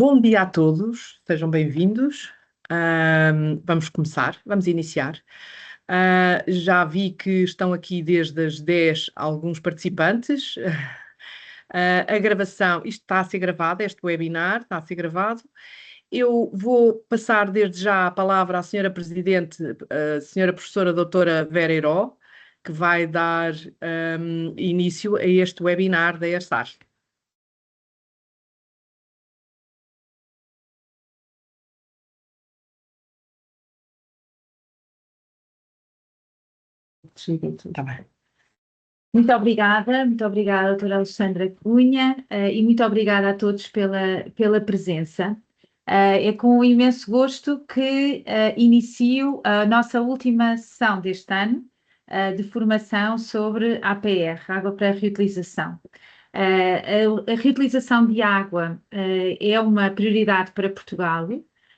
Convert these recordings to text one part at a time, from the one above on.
Bom dia a todos, sejam bem-vindos. Vamos começar, vamos iniciar. Já vi que estão aqui desde as 10 alguns participantes. A gravação, isto está a ser gravado, este webinar está a ser gravado. Eu vou passar desde já a palavra à senhora Presidente, a senhora Professora Doutora Vera Herói, que vai dar início a este webinar da ERSAR. Está bem. Muito obrigada, doutora Alexandra Cunha, e muito obrigada a todos pela presença. É com imenso gosto que inicio a nossa última sessão deste ano de formação sobre APR, Água para Reutilização. A reutilização de água é uma prioridade para Portugal,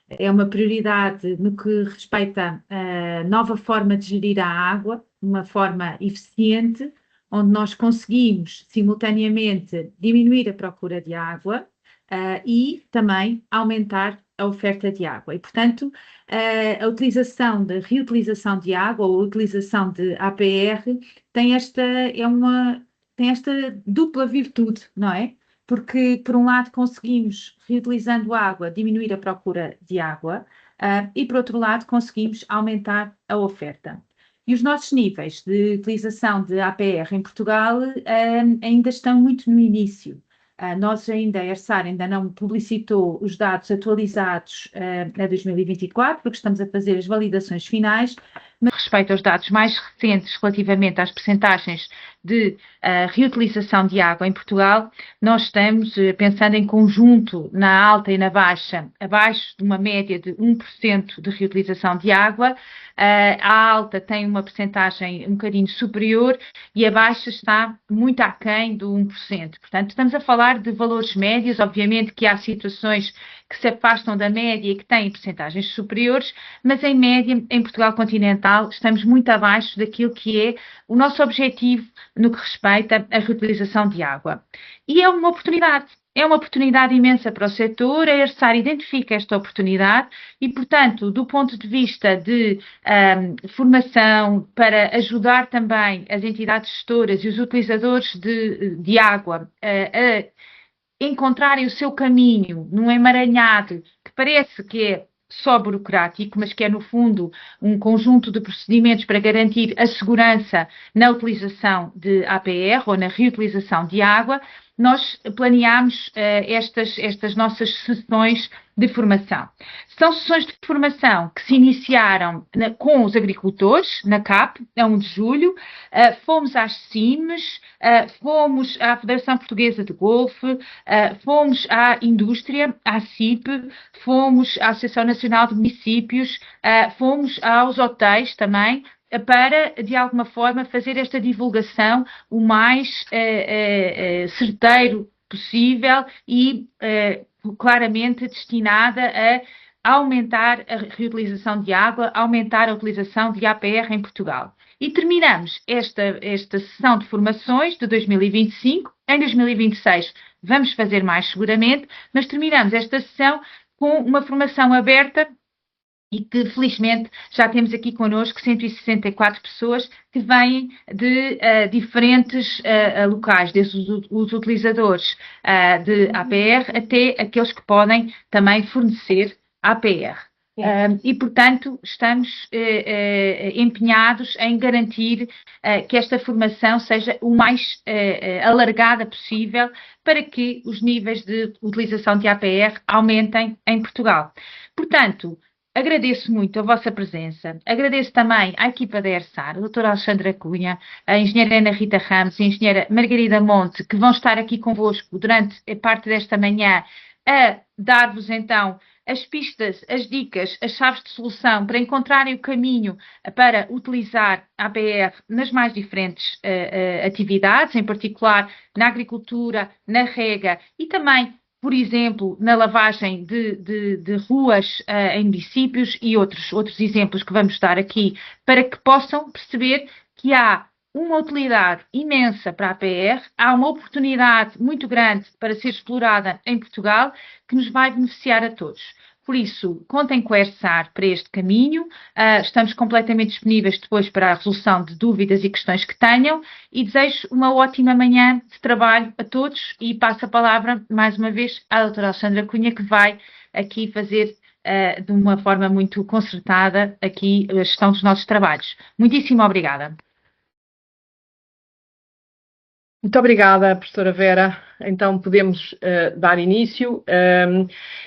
é uma prioridade no que respeita à nova forma de gerir a água, uma forma eficiente, onde nós conseguimos simultaneamente diminuir a procura de água e também aumentar a oferta de água. E, portanto, a utilização de reutilização de água ou a utilização de APR tem esta dupla virtude, não é? Porque, por um lado, conseguimos, reutilizando água, diminuir a procura de água e, por outro lado, conseguimos aumentar a oferta. E os nossos níveis de utilização de APR em Portugal ainda estão muito no início. Nós ainda, a ERSAR ainda não publicitou os dados atualizados a 2024, porque estamos a fazer as validações finais, mas respeito aos dados mais recentes relativamente às percentagens de reutilização de água em Portugal, nós estamos pensando em conjunto na alta e na baixa, abaixo de uma média de 1% de reutilização de água. A alta tem uma percentagem um bocadinho superior e a baixa está muito aquém do 1%. Portanto, estamos a falar de valores médios, obviamente que há situações que se afastam da média e que têm percentagens superiores, mas em média, em Portugal continental, estamos muito abaixo daquilo que é o nosso objetivo no que respeita à reutilização de água. E é uma oportunidade imensa para o setor, a ERSAR identifica esta oportunidade e, portanto, do ponto de vista de formação, para ajudar também as entidades gestoras e os utilizadores de água a encontrarem o seu caminho num emaranhado que parece que é só burocrático, mas que é, no fundo, um conjunto de procedimentos para garantir a segurança na utilização de APR ou na reutilização de água, nós planeámos estas nossas sessões de formação. São sessões de formação que se iniciaram com os agricultores, na CAP, a 1 de julho, fomos às CIMES, fomos à Federação Portuguesa de Golfe, fomos à indústria, à CIP, fomos à Associação Nacional de Municípios, fomos aos hotéis também, para, de alguma forma, fazer esta divulgação o mais certeiro possível e claramente destinada a aumentar a reutilização de água, aumentar a utilização de APR em Portugal. E terminamos esta sessão de formações de 2025. Em 2026 vamos fazer mais seguramente, mas terminamos esta sessão com uma formação aberta e que, felizmente, já temos aqui connosco 164 pessoas que vêm de diferentes locais, desde os utilizadores de APR até aqueles que podem também fornecer APR. E, portanto, estamos empenhados em garantir que esta formação seja o mais alargada possível para que os níveis de utilização de APR aumentem em Portugal. Portanto, agradeço muito a vossa presença, agradeço também à equipa da ERSAR, a doutora Alexandra Cunha, a engenheira Ana Rita Ramos e a engenheira Margarida Monte, que vão estar aqui convosco durante a parte desta manhã a dar-vos então as pistas, as dicas, as chaves de solução para encontrarem o caminho para utilizar a APR nas mais diferentes atividades, em particular na agricultura, na rega e também, por exemplo, na lavagem de ruas em municípios e outros exemplos que vamos dar aqui para que possam perceber que há uma utilidade imensa para a APR, há uma oportunidade muito grande para ser explorada em Portugal que nos vai beneficiar a todos. Por isso, contem com a ERSAR para este caminho, estamos completamente disponíveis depois para a resolução de dúvidas e questões que tenham e desejo uma ótima manhã de trabalho a todos e passo a palavra mais uma vez à doutora Alexandra Cunha, que vai aqui fazer de uma forma muito concertada aqui a gestão dos nossos trabalhos. Muitíssimo obrigada. Muito obrigada, professora Vera. Então podemos dar início.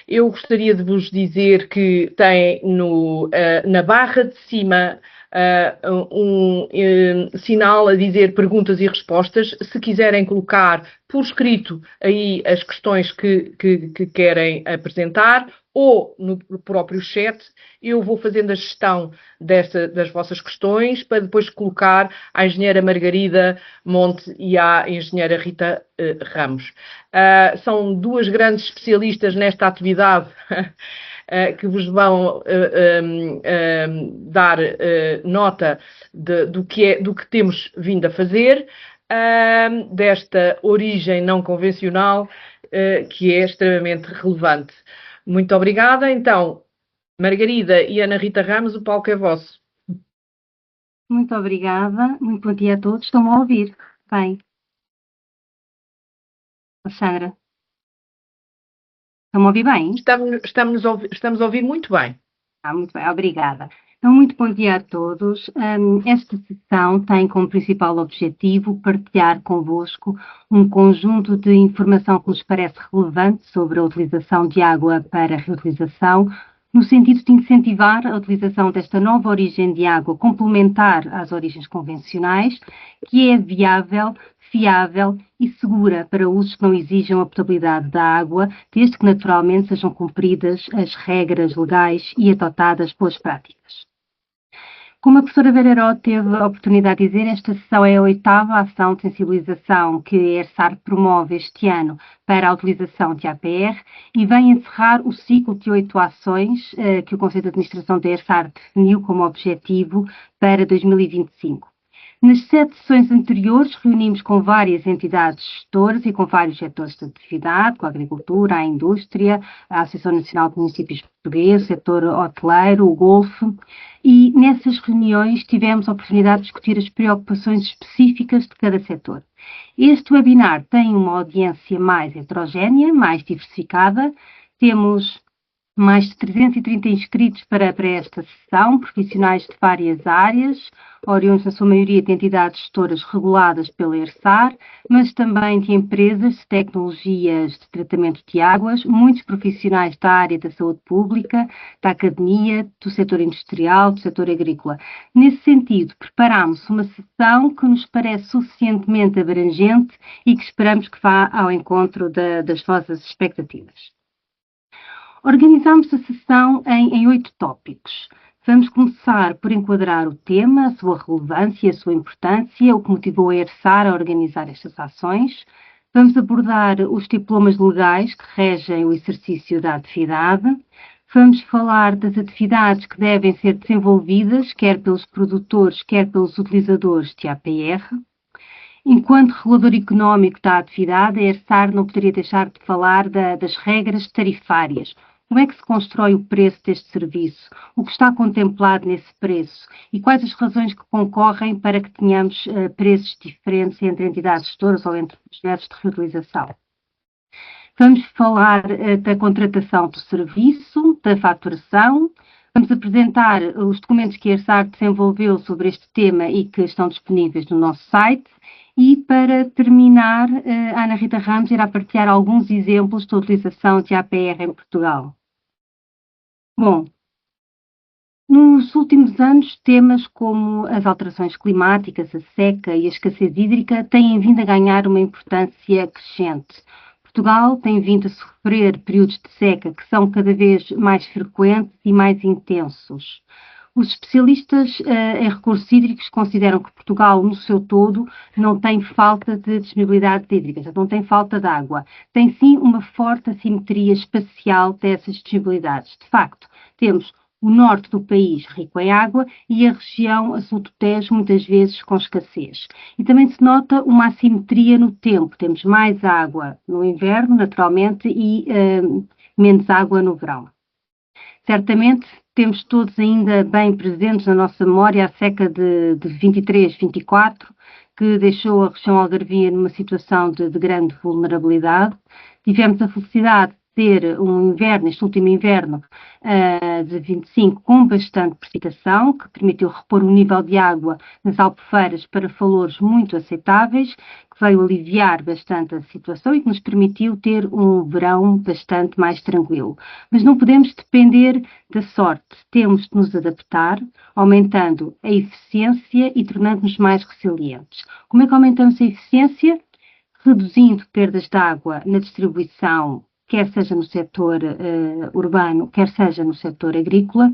Eu gostaria de vos dizer que tem na barra de cima um sinal a dizer perguntas e respostas. Se quiserem colocar por escrito aí as questões que querem apresentar ou no próprio chat, eu vou fazendo a gestão das vossas questões para depois colocar à engenheira Margarida Monte e à engenheira Rita Ramos. São duas grandes especialistas nesta atividade que vos vão dar nota do que temos vindo a fazer, desta origem não convencional, que é extremamente relevante. Muito obrigada. Então, Margarida e Ana Rita Ramos, o palco é vosso. Muito obrigada. Muito bom dia a todos. Estão-me a ouvir? Bem. Alexandra? Estão-me a ouvir bem? Estamos a ouvir muito bem. Muito bem, obrigada. Então, muito bom dia a todos. Esta sessão tem como principal objetivo partilhar convosco um conjunto de informação que nos parece relevante sobre a utilização de água para reutilização, no sentido de incentivar a utilização desta nova origem de água complementar às origens convencionais, que é viável, fiável e segura para usos que não exijam a potabilidade da água, desde que naturalmente sejam cumpridas as regras legais e adotadas pelas práticas. Como a professora Vera teve a oportunidade de dizer, esta sessão é a 8ª ação de sensibilização que a ERSAR promove este ano para a utilização de APR e vem encerrar o ciclo de 8 ações que o Conselho de Administração da ERSAR definiu como objetivo para 2025. Nas 7 sessões anteriores, reunimos com várias entidades gestoras e com vários setores de atividade, com a agricultura, a indústria, a Associação Nacional de Municípios Portugueses, o setor hoteleiro, o Golfo, e nessas reuniões tivemos a oportunidade de discutir as preocupações específicas de cada setor. Este webinar tem uma audiência mais heterogénea, mais diversificada. Temos mais de 330 inscritos para esta sessão, profissionais de várias áreas, oriundos na sua maioria de entidades gestoras reguladas pela ERSAR, mas também de empresas de tecnologias de tratamento de águas, muitos profissionais da área da saúde pública, da academia, do setor industrial, do setor agrícola. Nesse sentido, preparámos uma sessão que nos parece suficientemente abrangente e que esperamos que vá ao encontro das vossas expectativas. Organizámos a sessão em 8 tópicos. Vamos começar por enquadrar o tema, a sua relevância, a sua importância, o que motivou a ERSAR a organizar estas ações. Vamos abordar os diplomas legais que regem o exercício da atividade. Vamos falar das atividades que devem ser desenvolvidas, quer pelos produtores, quer pelos utilizadores de APR. Enquanto regulador económico da atividade, a ERSAR não poderia deixar de falar das regras tarifárias. Como é que se constrói o preço deste serviço? O que está contemplado nesse preço? E quais as razões que concorrem para que tenhamos preços diferentes entre entidades gestoras ou entre projetos de reutilização? Vamos falar da contratação do serviço, da faturação. Vamos apresentar os documentos que a ERSAR desenvolveu sobre este tema e que estão disponíveis no nosso site. E, para terminar, a Ana Rita Ramos irá partilhar alguns exemplos de utilização de APR em Portugal. Bom, nos últimos anos, temas como as alterações climáticas, a seca e a escassez hídrica têm vindo a ganhar uma importância crescente. Portugal tem vindo a sofrer períodos de seca que são cada vez mais frequentes e mais intensos. Os especialistas em recursos hídricos consideram que Portugal, no seu todo, não tem falta de disponibilidade hídrica, não tem falta de água. Tem sim uma forte assimetria espacial dessas disponibilidades. De facto, temos O norte do país rico em água e a região a sul do Tejo muitas vezes com escassez. E também se nota uma assimetria no tempo. Temos mais água no inverno, naturalmente, e menos água no verão. Certamente temos todos ainda bem presentes na nossa memória a seca de 23-24, que deixou a região algarvia numa situação de grande vulnerabilidade. Tivemos a felicidade ter um inverno, este último inverno, de 25, com bastante precipitação, que permitiu repor o nível de água nas albufeiras para valores muito aceitáveis, que veio aliviar bastante a situação e que nos permitiu ter um verão bastante mais tranquilo. Mas não podemos depender da sorte, temos de nos adaptar, aumentando a eficiência e tornando-nos mais resilientes. Como é que aumentamos a eficiência? Reduzindo perdas de água na distribuição, quer seja no setor urbano, quer seja no setor agrícola,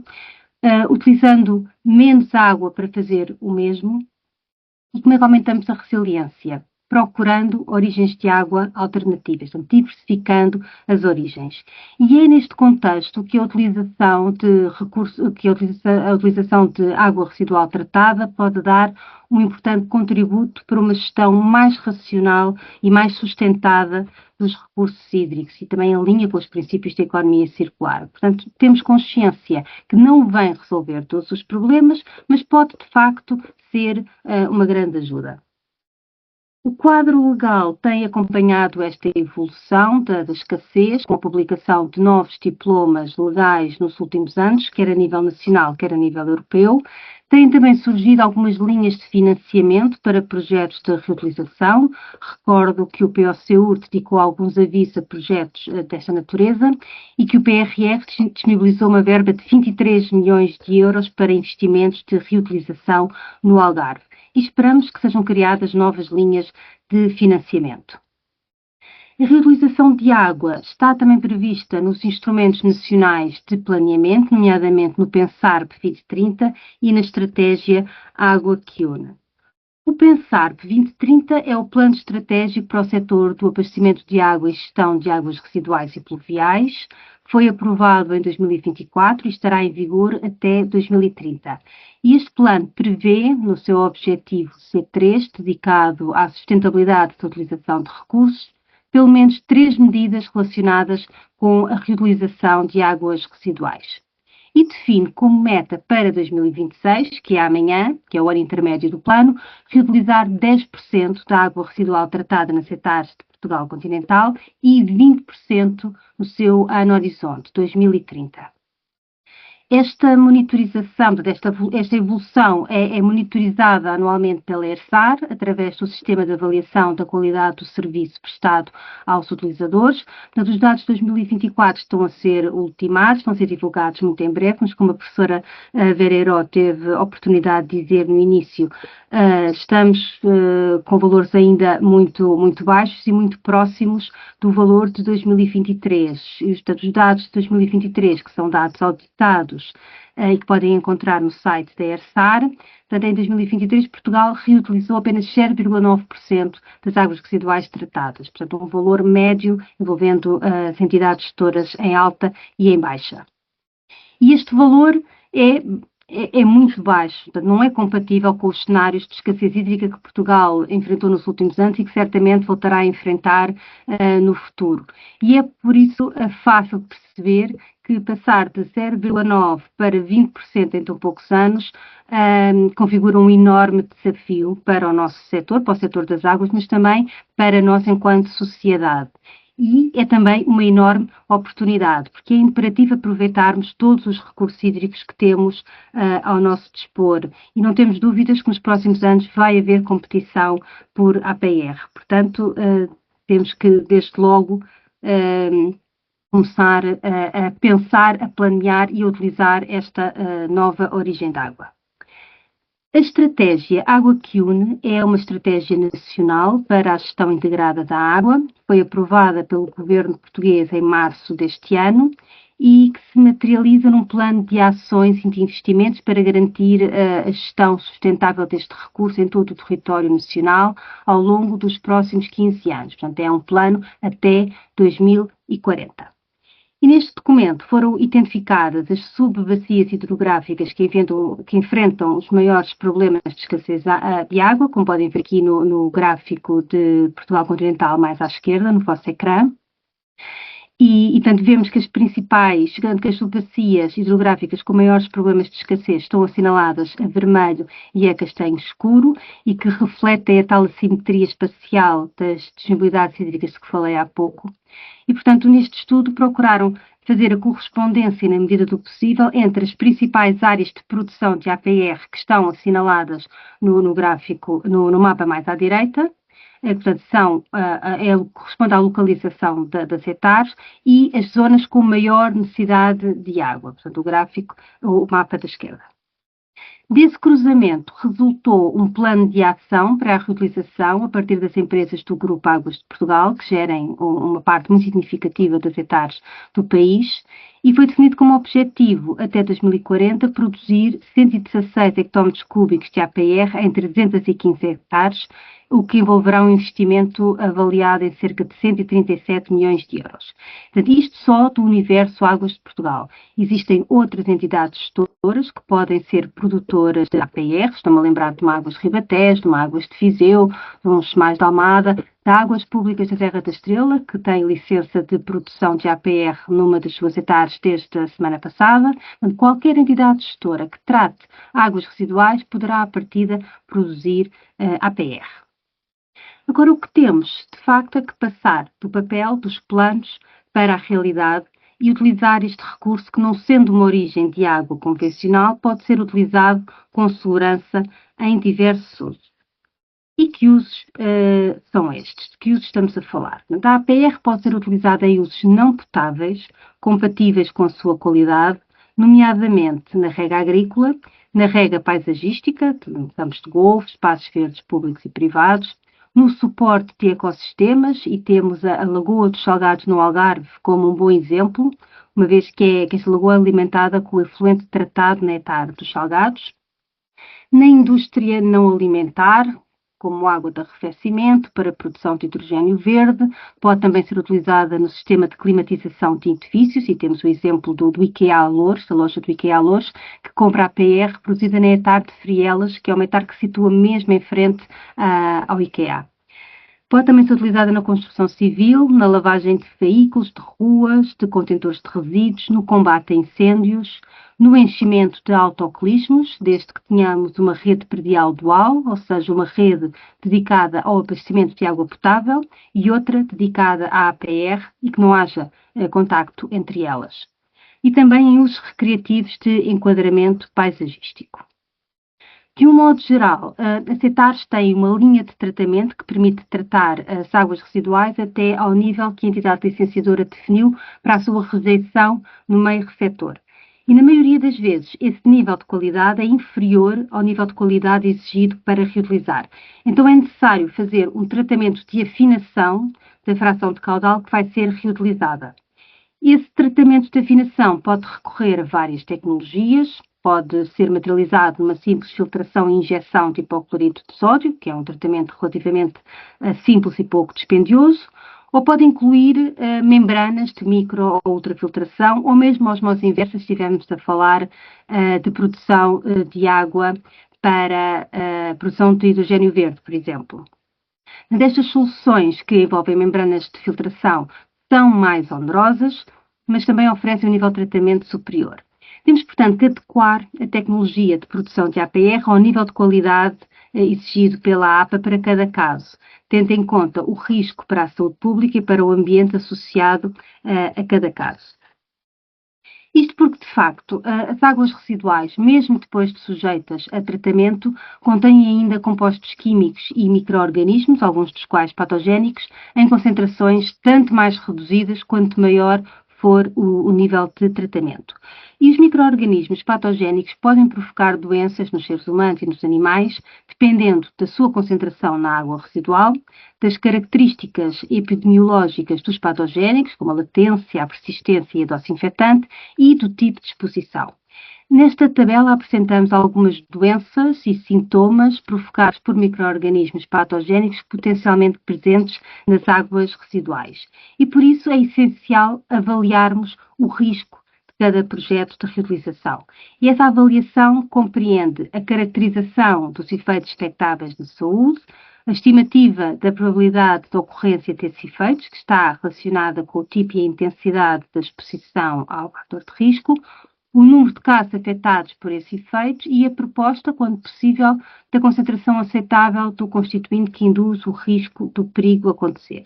utilizando menos água para fazer o mesmo. E como é que aumentamos a resiliência? Procurando origens de água alternativas, portanto, diversificando as origens. E é neste contexto que a utilização de a utilização de água residual tratada pode dar um importante contributo para uma gestão mais racional e mais sustentada dos recursos hídricos e também em linha com os princípios da economia circular. Portanto, temos consciência que não vem resolver todos os problemas, mas pode, de facto, ser uma grande ajuda. O quadro legal tem acompanhado esta evolução da escassez, com a publicação de novos diplomas legais nos últimos anos, quer a nível nacional, quer a nível europeu. Têm também surgido algumas linhas de financiamento para projetos de reutilização. Recordo que o POCUR dedicou alguns avisos a projetos desta natureza e que o PRR disponibilizou uma verba de 23 milhões de euros para investimentos de reutilização no Algarve. E esperamos que sejam criadas novas linhas de financiamento. A reutilização de água está também prevista nos instrumentos nacionais de planeamento, nomeadamente no PENSARP 2030 e na estratégia Água que Une. O PENSARP 2030 é o plano estratégico para o setor do abastecimento de água e gestão de águas residuais e pluviais. Foi aprovado em 2024 e estará em vigor até 2030. E este plano prevê, no seu objetivo C3, dedicado à sustentabilidade da utilização de recursos, pelo menos 3 medidas relacionadas com a reutilização de águas residuais. E define como meta para 2026, que é amanhã, que é o ano intermédio do plano, reutilizar 10% da água residual tratada nas etares de Portugal continental e 20% no seu ano horizonte, 2030. Esta monitorização, esta evolução é monitorizada anualmente pela ERSAR, através do Sistema de Avaliação da Qualidade do Serviço prestado aos utilizadores. Portanto, os dados de 2024 estão a ser ultimados, estão a ser divulgados muito em breve, mas como a professora Vera Heró teve a oportunidade de dizer no início, estamos com valores ainda muito, muito baixos e muito próximos do valor de 2023. E, portanto, os dados de 2023, que são dados auditados e que podem encontrar no site da ERSAR, portanto, em 2023 Portugal reutilizou apenas 0,9% das águas residuais tratadas, portanto, um valor médio envolvendo as entidades gestoras em alta e em baixa. E este valor é muito baixo, portanto, não é compatível com os cenários de escassez hídrica que Portugal enfrentou nos últimos anos e que certamente voltará a enfrentar no futuro. E é por isso fácil de perceber que passar de 0,9% para 20% em tão poucos anos configura um enorme desafio para o nosso setor, para o setor das águas, mas também para nós enquanto sociedade. E é também uma enorme oportunidade, porque é imperativo aproveitarmos todos os recursos hídricos que temos ao nosso dispor. E não temos dúvidas que nos próximos anos vai haver competição por APR. Portanto, temos que, desde logo, começar a pensar, a planear e a utilizar esta nova origem de água. A estratégia Água que Une é uma estratégia nacional para a gestão integrada da água. Foi aprovada pelo governo português em março deste ano e que se materializa num plano de ações e de investimentos para garantir a gestão sustentável deste recurso em todo o território nacional ao longo dos próximos 15 anos. Portanto, é um plano até 2040. E neste documento foram identificadas as subbacias hidrográficas que enfrentam os maiores problemas de escassez de água, como podem ver aqui no gráfico de Portugal continental mais à esquerda, no vosso ecrã. E portanto, vemos que as subbacias hidrográficas com maiores problemas de escassez estão assinaladas a vermelho e a castanho escuro e que refletem a tal assimetria espacial das disponibilidades hídricas de que falei há pouco. E, portanto, neste estudo procuraram fazer a correspondência, na medida do possível, entre as principais áreas de produção de APR que estão assinaladas no gráfico, no mapa mais à direita, portanto, corresponde à localização das hectares e as zonas com maior necessidade de água, portanto, o mapa da esquerda. Desse cruzamento resultou um plano de ação para a reutilização a partir das empresas do Grupo Águas de Portugal, que gerem uma parte muito significativa das hectares do país, e foi definido como objetivo, até 2040, produzir 116 hectómetros cúbicos de APR em 315 hectares, o que envolverá um investimento avaliado em cerca de 137 milhões de euros. Portanto, isto só do universo Águas de Portugal. Existem outras entidades gestoras que podem ser produtoras de APR, estou-me a lembrar de uma Águas de Ribatejo, de uma Águas de Viseu, de uns mais de Almada, de Águas Públicas da Serra da Estrela, que tem licença de produção de APR numa das suas hectares desde a semana passada. Portanto, qualquer entidade gestora que trate águas residuais poderá, à partida, produzir APR. Agora, o que temos, de facto, é que passar do papel, dos planos, para a realidade e utilizar este recurso que, não sendo uma origem de água convencional, pode ser utilizado com segurança em diversos usos. E que usos são estes? De que usos estamos a falar? A APR pode ser utilizada em usos não potáveis, compatíveis com a sua qualidade, nomeadamente na rega agrícola, na rega paisagística, campos de golfe, espaços verdes públicos e privados, no suporte de ecossistemas, e temos a Lagoa dos Salgados no Algarve como um bom exemplo, uma vez que esta lagoa é alimentada com o efluente tratado néctar dos Salgados, na indústria não alimentar, como água de arrefecimento para a produção de hidrogênio verde, pode também ser utilizada no sistema de climatização de edifícios, e temos o exemplo do IKEA Loures, da loja do IKEA Loures, que compra a APR produzida na hectare de Frielas, que é uma hectare que se situa mesmo em frente ao IKEA. Pode também ser utilizada na construção civil, na lavagem de veículos, de ruas, de contentores de resíduos, no combate a incêndios, no enchimento de autoclismos, desde que tenhamos uma rede predial dual, ou seja, uma rede dedicada ao abastecimento de água potável e outra dedicada à APR e que não haja contacto entre elas. E também em usos recreativos de enquadramento paisagístico. De um modo geral, as hectares têm uma linha de tratamento que permite tratar as águas residuais até ao nível que a entidade licenciadora definiu para a sua rejeição no meio receptor. E na maioria das vezes, esse nível de qualidade é inferior ao nível de qualidade exigido para reutilizar. Então é necessário fazer um tratamento de afinação da fração de caudal que vai ser reutilizada. Esse tratamento de afinação pode recorrer a várias tecnologias. Pode ser materializado numa simples filtração e injeção de hipoclorito de sódio, que é um tratamento relativamente simples e pouco dispendioso, ou pode incluir membranas de micro ou ultrafiltração, ou mesmo osmose inversa, se estivermos a falar de produção de água para a produção de hidrogênio verde, por exemplo. Destas soluções que envolvem membranas de filtração são mais onerosas, mas também oferecem um nível de tratamento superior. Temos, portanto, que adequar a tecnologia de produção de APR ao nível de qualidade exigido pela APA para cada caso, tendo em conta o risco para a saúde pública e para o ambiente associado a cada caso. Isto porque, de facto, as águas residuais, mesmo depois de sujeitas a tratamento, contêm ainda compostos químicos e micro-organismos, alguns dos quais patogénicos, em concentrações tanto mais reduzidas quanto maior for o nível de tratamento. E os micro-organismos patogénicos podem provocar doenças nos seres humanos e nos animais, dependendo da sua concentração na água residual, das características epidemiológicas dos patogénicos, como a latência, a persistência e a dose infectante, e do tipo de exposição. Nesta tabela apresentamos algumas doenças e sintomas provocados por micro-organismos patogénicos potencialmente presentes nas águas residuais. E por isso é essencial avaliarmos o risco de cada projeto de reutilização. E essa avaliação compreende a caracterização dos efeitos expectáveis de saúde, a estimativa da probabilidade de ocorrência desses efeitos, que está relacionada com o tipo e a intensidade da exposição ao fator de risco, o número de casos afetados por esses efeitos e a proposta, quando possível, da concentração aceitável do constituinte que induz o risco do perigo acontecer.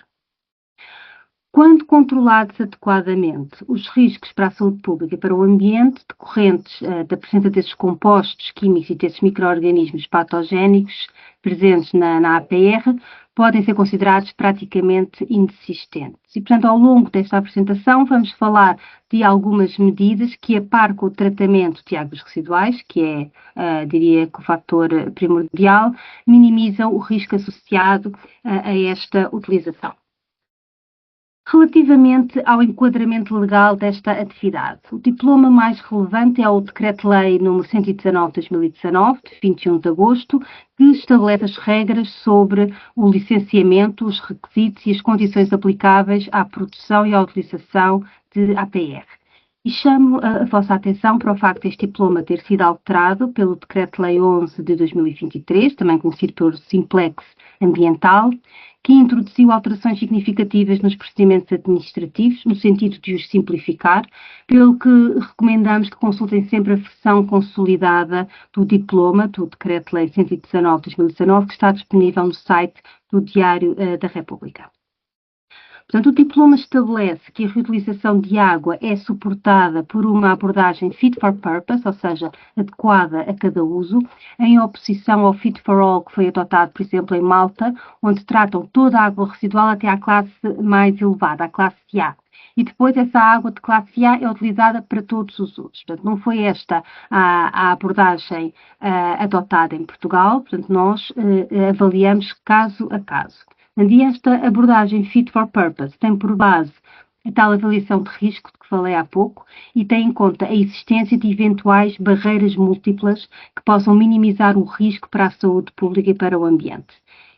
Quando controlados adequadamente, os riscos para a saúde pública e para o ambiente decorrentes da presença desses compostos químicos e desses micro-organismos patogénicos presentes na APR podem ser considerados praticamente inexistentes. E, portanto, ao longo desta apresentação vamos falar de algumas medidas que, a par com o tratamento de águas residuais, que é, diria que o fator primordial, minimizam o risco associado a esta utilização. Relativamente ao enquadramento legal desta atividade, o diploma mais relevante é o Decreto-Lei nº 119/2019, de 21 de agosto, que estabelece as regras sobre o licenciamento, os requisitos e as condições aplicáveis à produção e à utilização de APR. E chamo a vossa atenção para o facto de este diploma ter sido alterado pelo Decreto-Lei 11 de 2023, também conhecido por Simplex Ambiental, que introduziu alterações significativas nos procedimentos administrativos, no sentido de os simplificar, pelo que recomendamos que consultem sempre a versão consolidada do diploma, do Decreto-Lei 119/2019, que está disponível no site do Diário da República. Portanto, o diploma estabelece que a reutilização de água é suportada por uma abordagem fit for purpose, ou seja, adequada a cada uso, em oposição ao fit for all que foi adotado, por exemplo, em Malta, onde tratam toda a água residual até à classe mais elevada, a classe A. E depois essa água de classe A é utilizada para todos os usos. Portanto, não foi esta a abordagem adotada em Portugal, portanto, nós avaliamos caso a caso. E esta abordagem fit for purpose tem por base a tal avaliação de risco de que falei há pouco e tem em conta a existência de eventuais barreiras múltiplas que possam minimizar o risco para a saúde pública e para o ambiente.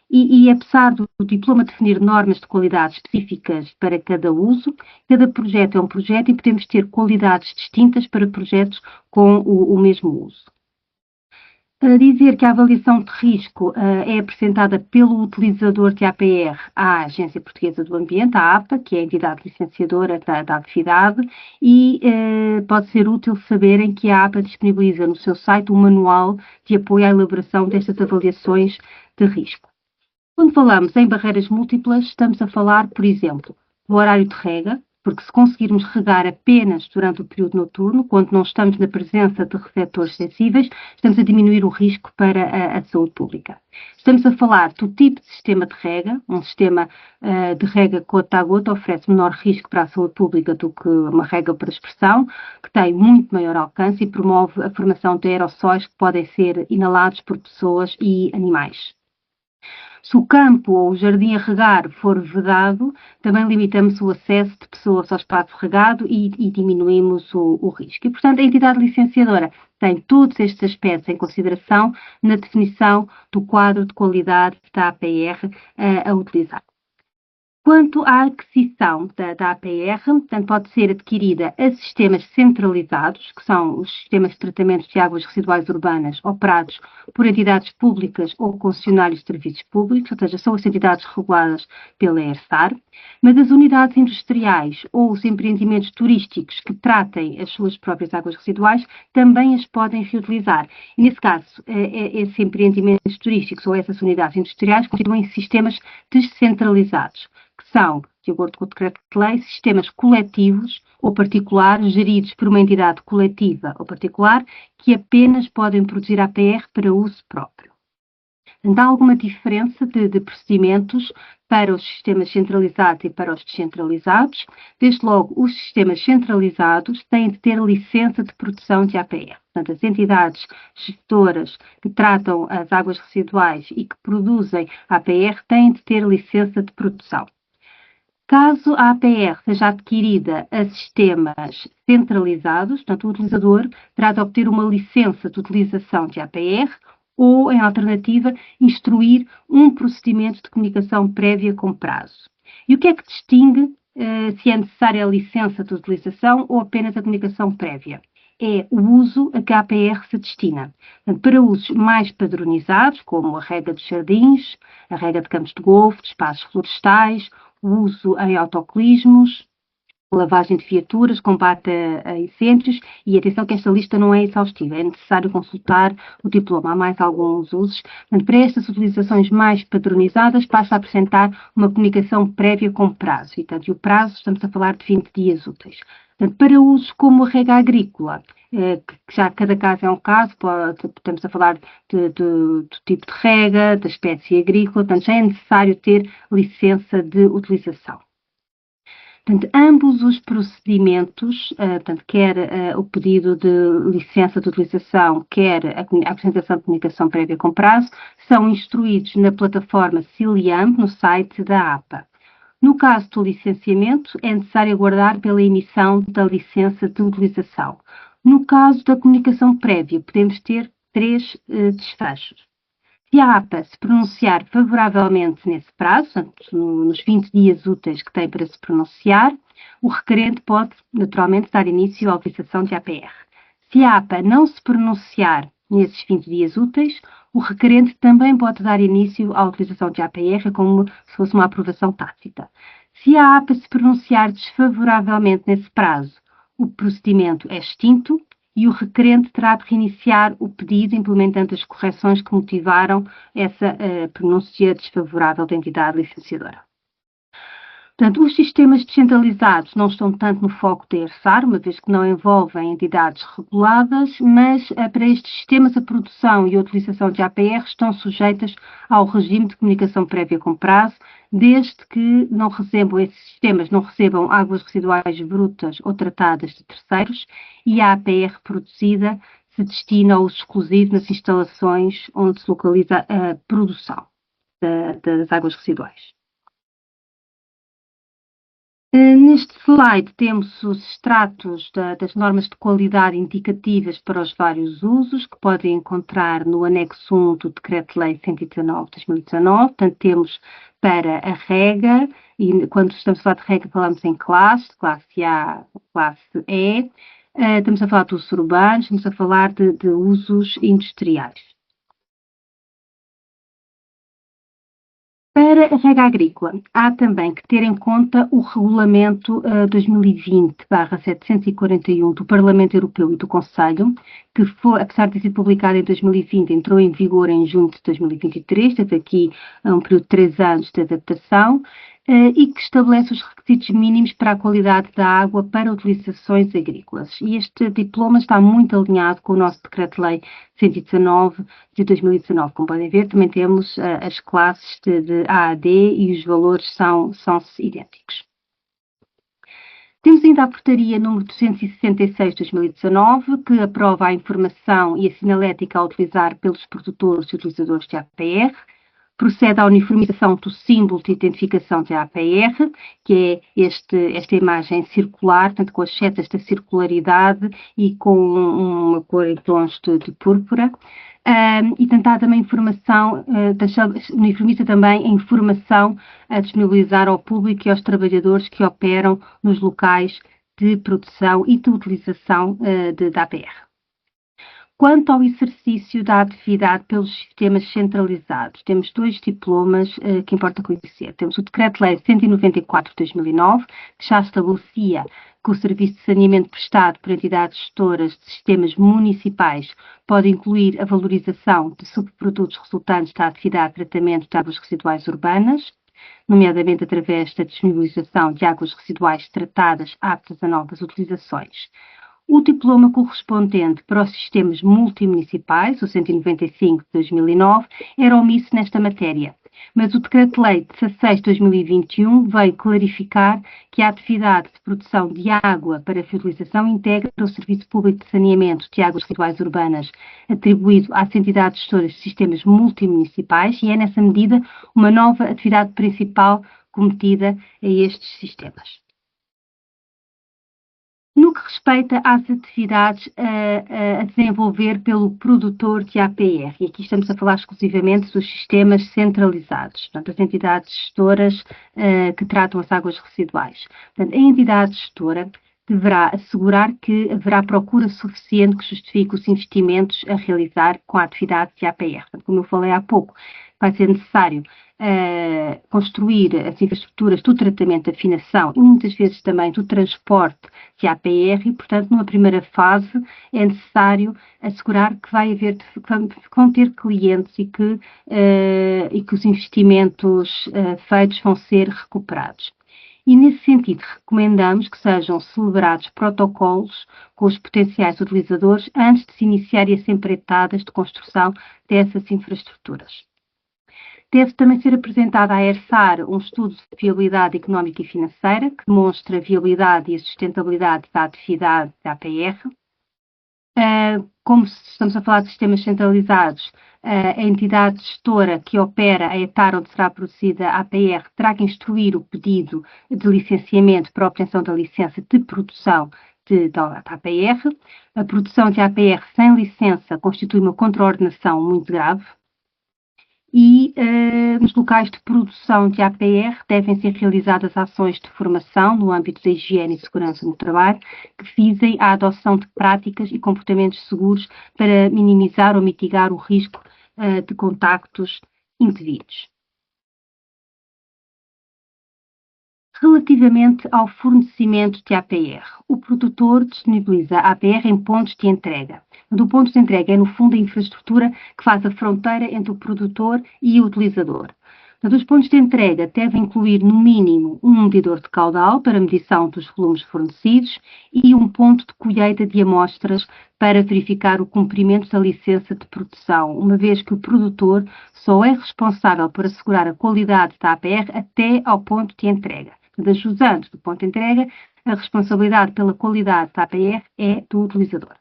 E apesar do diploma definir normas de qualidade específicas para cada uso, cada projeto é um projeto e podemos ter qualidades distintas para projetos com o mesmo uso. Dizer que a avaliação de risco é apresentada pelo utilizador de APR à Agência Portuguesa do Ambiente, a APA, que é a entidade licenciadora da atividade, e pode ser útil saberem que a APA disponibiliza no seu site um manual de apoio à elaboração destas avaliações de risco. Quando falamos em barreiras múltiplas, estamos a falar, por exemplo, do horário de rega, porque se conseguirmos regar apenas durante o período noturno, quando não estamos na presença de receptores sensíveis, estamos a diminuir o risco para a saúde pública. Estamos a falar do tipo de sistema de rega, um sistema de rega gota a gota oferece menor risco para a saúde pública do que uma rega por aspersão, que tem muito maior alcance e promove a formação de aerossóis que podem ser inalados por pessoas e animais. Se o campo ou o jardim a regar for vedado, também limitamos o acesso de pessoas ao espaço regado e diminuímos o risco. E, portanto, a entidade licenciadora tem todos estes aspectos em consideração na definição do quadro de qualidade da APR a utilizar. Quanto à aquisição da APR, portanto, pode ser adquirida a sistemas centralizados, que são os sistemas de tratamento de águas residuais urbanas operados por entidades públicas ou concessionários de serviços públicos, ou seja, são as entidades reguladas pela ERSAR, mas as unidades industriais ou os empreendimentos turísticos que tratem as suas próprias águas residuais também as podem reutilizar. E, nesse caso, esses empreendimentos turísticos ou essas unidades industriais constituem sistemas descentralizados, que são, de acordo com o Decreto-Lei, sistemas coletivos ou particulares geridos por uma entidade coletiva ou particular que apenas podem produzir APR para uso próprio. Há alguma diferença de procedimentos para os sistemas centralizados e para os descentralizados. Desde logo, os sistemas centralizados têm de ter licença de produção de APR. Portanto, as entidades gestoras que tratam as águas residuais e que produzem APR têm de ter licença de produção. Caso a APR seja adquirida a sistemas centralizados, portanto, o utilizador terá de obter uma licença de utilização de APR ou, em alternativa, instruir um procedimento de comunicação prévia com prazo. E o que é que distingue se é necessária a licença de utilização ou apenas a comunicação prévia? É o uso a que a APR se destina. Portanto, para usos mais padronizados, como a rega de jardins, a rega de campos de golfe, de espaços florestais, o uso em autocolismos, lavagem de viaturas, combate a incêndios, e atenção que esta lista não é exaustiva, é necessário consultar o diploma. Há mais alguns usos. Portanto, para estas utilizações mais padronizadas, basta apresentar uma comunicação prévia com prazo. E, portanto, o prazo, estamos a falar de 20 dias úteis. Portanto, para usos como a rega agrícola, que já cada caso é um caso, estamos a falar do tipo de rega, da espécie agrícola, portanto, já é necessário ter licença de utilização. Portanto, ambos os procedimentos, portanto, quer o pedido de licença de utilização, quer a apresentação de comunicação prévia com prazo, são instruídos na plataforma Ciliam, no site da APA. No caso do licenciamento, é necessário aguardar pela emissão da licença de utilização. No caso da comunicação prévia, podemos ter 3 desfechos. Se a APA se pronunciar favoravelmente nesse prazo, portanto, nos 20 dias úteis que tem para se pronunciar, o requerente pode, naturalmente, dar início à utilização de APR. Se a APA não se pronunciar nesses 20 dias úteis, o requerente também pode dar início à utilização de APR como se fosse uma aprovação tácita. Se a APA se pronunciar desfavoravelmente nesse prazo, o procedimento é extinto e o requerente terá de reiniciar o pedido implementando as correções que motivaram essa pronúncia desfavorável da entidade licenciadora. Portanto, os sistemas descentralizados não estão tanto no foco da ERSAR, uma vez que não envolvem entidades reguladas, mas para estes sistemas a produção e a utilização de APR estão sujeitas ao regime de comunicação prévia com prazo, desde que esses sistemas não recebam águas residuais brutas ou tratadas de terceiros e a APR produzida se destina ao uso exclusivo nas instalações onde se localiza a produção das águas residuais. Neste slide temos os extratos das normas de qualidade indicativas para os vários usos, que podem encontrar no anexo 1 do Decreto-Lei 119/2019. Portanto, temos para a rega, e quando estamos a falar de rega falamos em classe A, classe E, estamos a falar de usos urbanos, estamos a falar de usos industriais. Para a rega agrícola, há também que ter em conta o Regulamento 2020/741 do Parlamento Europeu e do Conselho, que foi, apesar de ter sido publicado em 2020, entrou em vigor em junho de 2023, teve aqui um período de 3 anos de adaptação, e que estabelece os requisitos mínimos para a qualidade da água para utilizações agrícolas. E este diploma está muito alinhado com o nosso Decreto-Lei 119 de 2019. Como podem ver, também temos as classes de A a D e os valores são idênticos. Temos ainda a portaria número 266 de 2019, que aprova a informação e a sinalética a utilizar pelos produtores e utilizadores de APR, procede à uniformização do símbolo de identificação de APR, que é esta imagem circular, portanto, com as setas da circularidade e com uma cor em tons de púrpura. E tentar também uniformiza também a informação a disponibilizar ao público e aos trabalhadores que operam nos locais de produção e de utilização da APR. Quanto ao exercício da atividade pelos sistemas centralizados, temos 2 diplomas que importa conhecer. Temos o Decreto-Lei 194 de 2009, que já estabelecia que o serviço de saneamento prestado por entidades gestoras de sistemas municipais pode incluir a valorização de subprodutos resultantes da atividade de tratamento de águas residuais urbanas, nomeadamente através da disponibilização de águas residuais tratadas aptas a novas utilizações. O diploma correspondente para os sistemas multimunicipais, o 195 de 2009, era omisso nesta matéria, mas o Decreto-Lei 16 de 2021 veio clarificar que a atividade de produção de água para fertilização integra o Serviço Público de Saneamento de Águas Residuais Urbanas atribuído às entidades gestoras de sistemas multimunicipais e é, nessa medida, uma nova atividade principal cometida a estes sistemas. No que respeita às atividades a desenvolver pelo produtor de APR, e aqui estamos a falar exclusivamente dos sistemas centralizados, portanto, as entidades gestoras que tratam as águas residuais. Portanto, a entidade gestora deverá assegurar que haverá procura suficiente que justifique os investimentos a realizar com a atividade de APR. Portanto, como eu falei há pouco, vai ser necessário construir as infraestruturas do tratamento de afinação e muitas vezes também do transporte de APR e, portanto, numa primeira fase é necessário assegurar que vão ter clientes e que os investimentos feitos vão ser recuperados. E, nesse sentido, recomendamos que sejam celebrados protocolos com os potenciais utilizadores antes de se iniciarem as empreitadas de construção dessas infraestruturas. Deve também ser apresentado à ERSAR um estudo de viabilidade económica e financeira que demonstre a viabilidade e a sustentabilidade da atividade da APR. Como estamos a falar de sistemas centralizados, a entidade gestora que opera a hectare onde será produzida a APR terá que instruir o pedido de licenciamento para a obtenção da licença de produção da APR. A produção de APR sem licença constitui uma contraordenação muito grave. E nos locais de produção de APR devem ser realizadas ações de formação no âmbito da higiene e segurança no trabalho que visem a adoção de práticas e comportamentos seguros para minimizar ou mitigar o risco de contactos indevidos. Relativamente ao fornecimento de APR, o produtor disponibiliza a APR em pontos de entrega. O ponto de entrega é, no fundo, a infraestrutura que faz a fronteira entre o produtor e o utilizador. Os pontos de entrega devem incluir, no mínimo, um medidor de caudal para medição dos volumes fornecidos e um ponto de colheita de amostras para verificar o cumprimento da licença de produção, uma vez que o produtor só é responsável por assegurar a qualidade da APR até ao ponto de entrega. Ajusando do ponto de entrega, a responsabilidade pela qualidade da APR é do utilizador.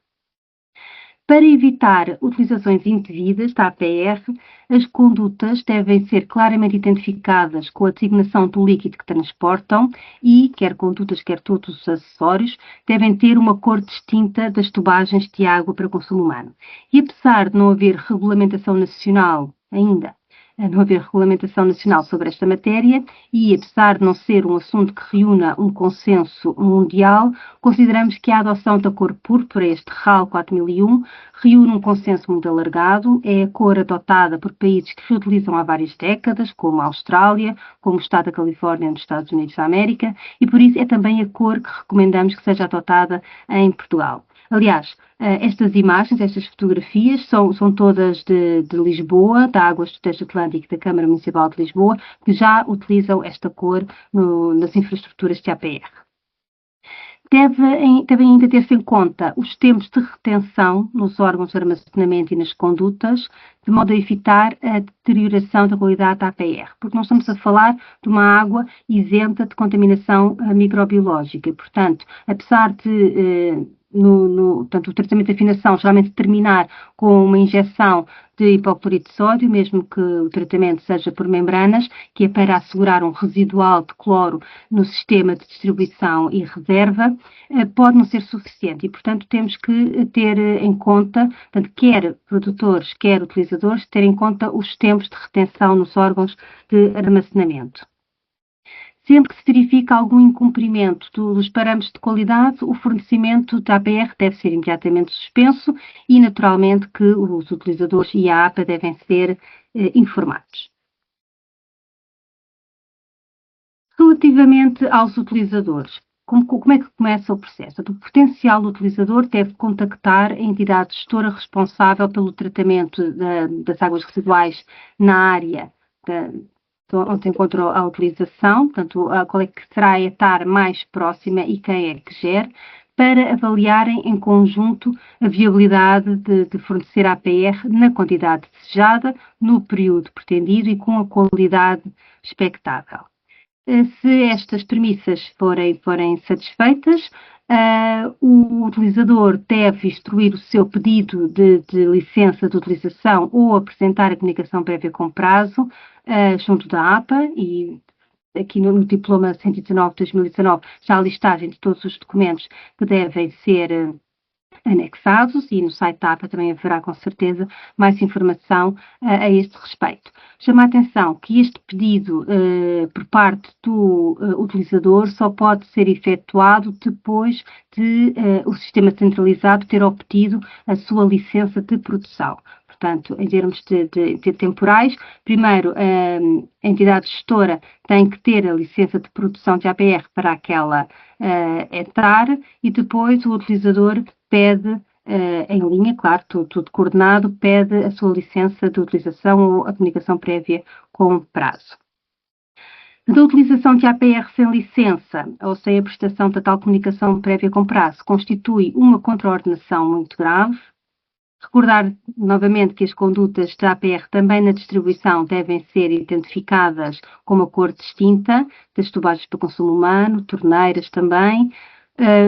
Para evitar utilizações indevidas da APR, as condutas devem ser claramente identificadas com a designação do líquido que transportam e, quer condutas, quer todos os acessórios, devem ter uma cor distinta das tubagens de água para consumo humano. E apesar de não haver regulamentação nacional ainda, não haver regulamentação nacional sobre esta matéria e, apesar de não ser um assunto que reúna um consenso mundial, consideramos que a adoção da cor púrpura, este RAL 4001, reúne um consenso muito alargado, é a cor adotada por países que se utilizam há várias décadas, como a Austrália, como o Estado da Califórnia nos Estados Unidos da América, e por isso é também a cor que recomendamos que seja adotada em Portugal. Aliás, estas imagens, estas fotografias são todas de Lisboa, da Águas do Tejo Atlântico da Câmara Municipal de Lisboa, que já utilizam esta cor nas infraestruturas de APR. Deve ainda ter-se em conta os tempos de retenção nos órgãos de armazenamento e nas condutas, de modo a evitar a deterioração da qualidade da APR, porque nós estamos a falar de uma água isenta de contaminação microbiológica. Portanto, apesar de portanto, o tratamento de afinação geralmente terminar com uma injeção de hipoclorito de sódio, mesmo que o tratamento seja por membranas, que é para assegurar um residual de cloro no sistema de distribuição e reserva, pode não ser suficiente e, portanto, temos que ter em conta, portanto, quer produtores, quer utilizadores, ter em conta os tempos de retenção nos órgãos de armazenamento. Sempre que se verifica algum incumprimento dos parâmetros de qualidade, o fornecimento da APR deve ser imediatamente suspenso e, naturalmente, que os utilizadores e a APA devem ser informados. Relativamente aos utilizadores, como é que começa o processo? O potencial utilizador deve contactar a entidade gestora responsável pelo tratamento das águas residuais na área onde se encontra a utilização, portanto, qual é que será a hectare mais próxima e quem é que gere, para avaliarem em conjunto a viabilidade de fornecer a APR na quantidade desejada, no período pretendido e com a qualidade expectável. Se estas premissas forem satisfeitas, o utilizador deve instruir o seu pedido de licença de utilização ou apresentar a comunicação prévia com prazo junto da APA e aqui no diploma 119 de 2019, já a listagem de todos os documentos que devem ser anexados, e no site da APA também haverá com certeza mais informação a este respeito. Chama a atenção que este pedido por parte do utilizador só pode ser efetuado depois de o sistema centralizado ter obtido a sua licença de produção. Portanto, em termos de temporais, primeiro a entidade gestora tem que ter a licença de produção de APR para aquela entrar, e depois o utilizador pede, em linha, claro, tudo coordenado, pede a sua licença de utilização ou a comunicação prévia com prazo. Da utilização de APR sem licença ou sem a prestação da tal comunicação prévia com prazo constitui uma contraordenação muito grave. Recordar novamente que as condutas da APR também na distribuição devem ser identificadas com uma cor distinta, das tubagens para consumo humano, torneiras também.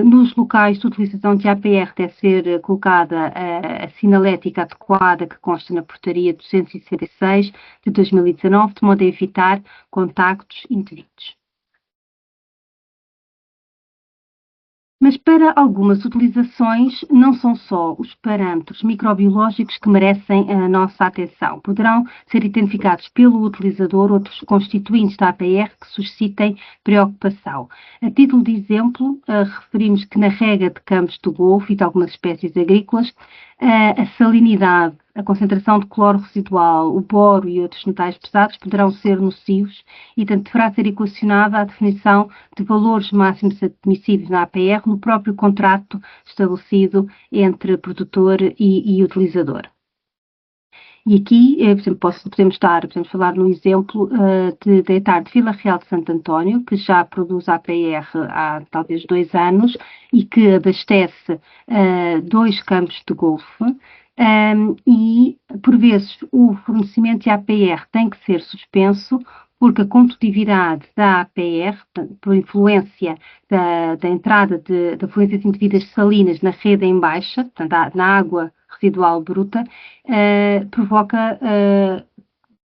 Nos locais de utilização de APR deve ser colocada a sinalética adequada que consta na portaria 266 de 2019, de modo a evitar contactos indevidos. Mas para algumas utilizações não são só os parâmetros microbiológicos que merecem a nossa atenção. Poderão ser identificados pelo utilizador outros constituintes da APR que suscitem preocupação. A título de exemplo, referimos que na rega de campos do Golfo e de algumas espécies agrícolas, a salinidade, a concentração de cloro residual, o boro e outros metais pesados poderão ser nocivos e, portanto, deverá ser equacionada a definição de valores máximos admissíveis na APR no próprio contrato estabelecido entre produtor e utilizador. E aqui, por exemplo, podemos falar no exemplo da hectare de Vila Real de Santo António, que já produz APR há talvez 2 anos e que abastece 2 campos de golfe. E, por vezes, o fornecimento de APR tem que ser suspenso porque a condutividade da APR, por influência da entrada da fluências indevidas salinas na rede em baixa, portanto, na água residual bruta, provoca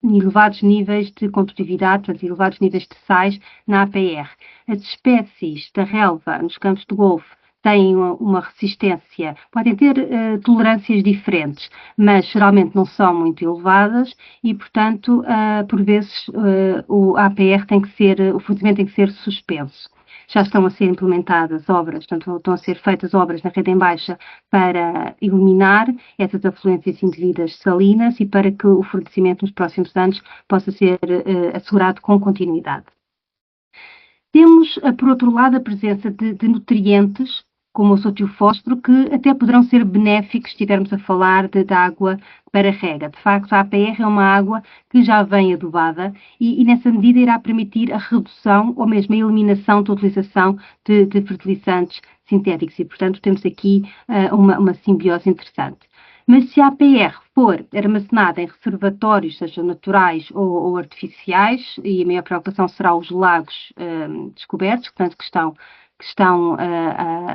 elevados níveis de condutividade, portanto, elevados níveis de sais na APR. As espécies da relva nos campos de golfe têm uma resistência, podem ter tolerâncias diferentes, mas geralmente não são muito elevadas e, portanto, por vezes o APR o fornecimento tem que ser suspenso. Já estão a ser implementadas obras, portanto, estão a ser feitas obras na rede em baixa para eliminar essas afluências indevidas salinas e para que o fornecimento nos próximos anos possa ser assegurado com continuidade. Temos, por outro lado, a presença de nutrientes, como o sódio fósforo, que até poderão ser benéficos se estivermos a falar de água para rega. De facto, a APR é uma água que já vem adubada e nessa medida irá permitir a redução ou mesmo a eliminação da utilização de fertilizantes sintéticos e, portanto, temos aqui uma simbiose interessante. Mas se a APR for armazenada em reservatórios, sejam naturais ou artificiais, e a maior preocupação será os lagos descobertos, portanto, que estão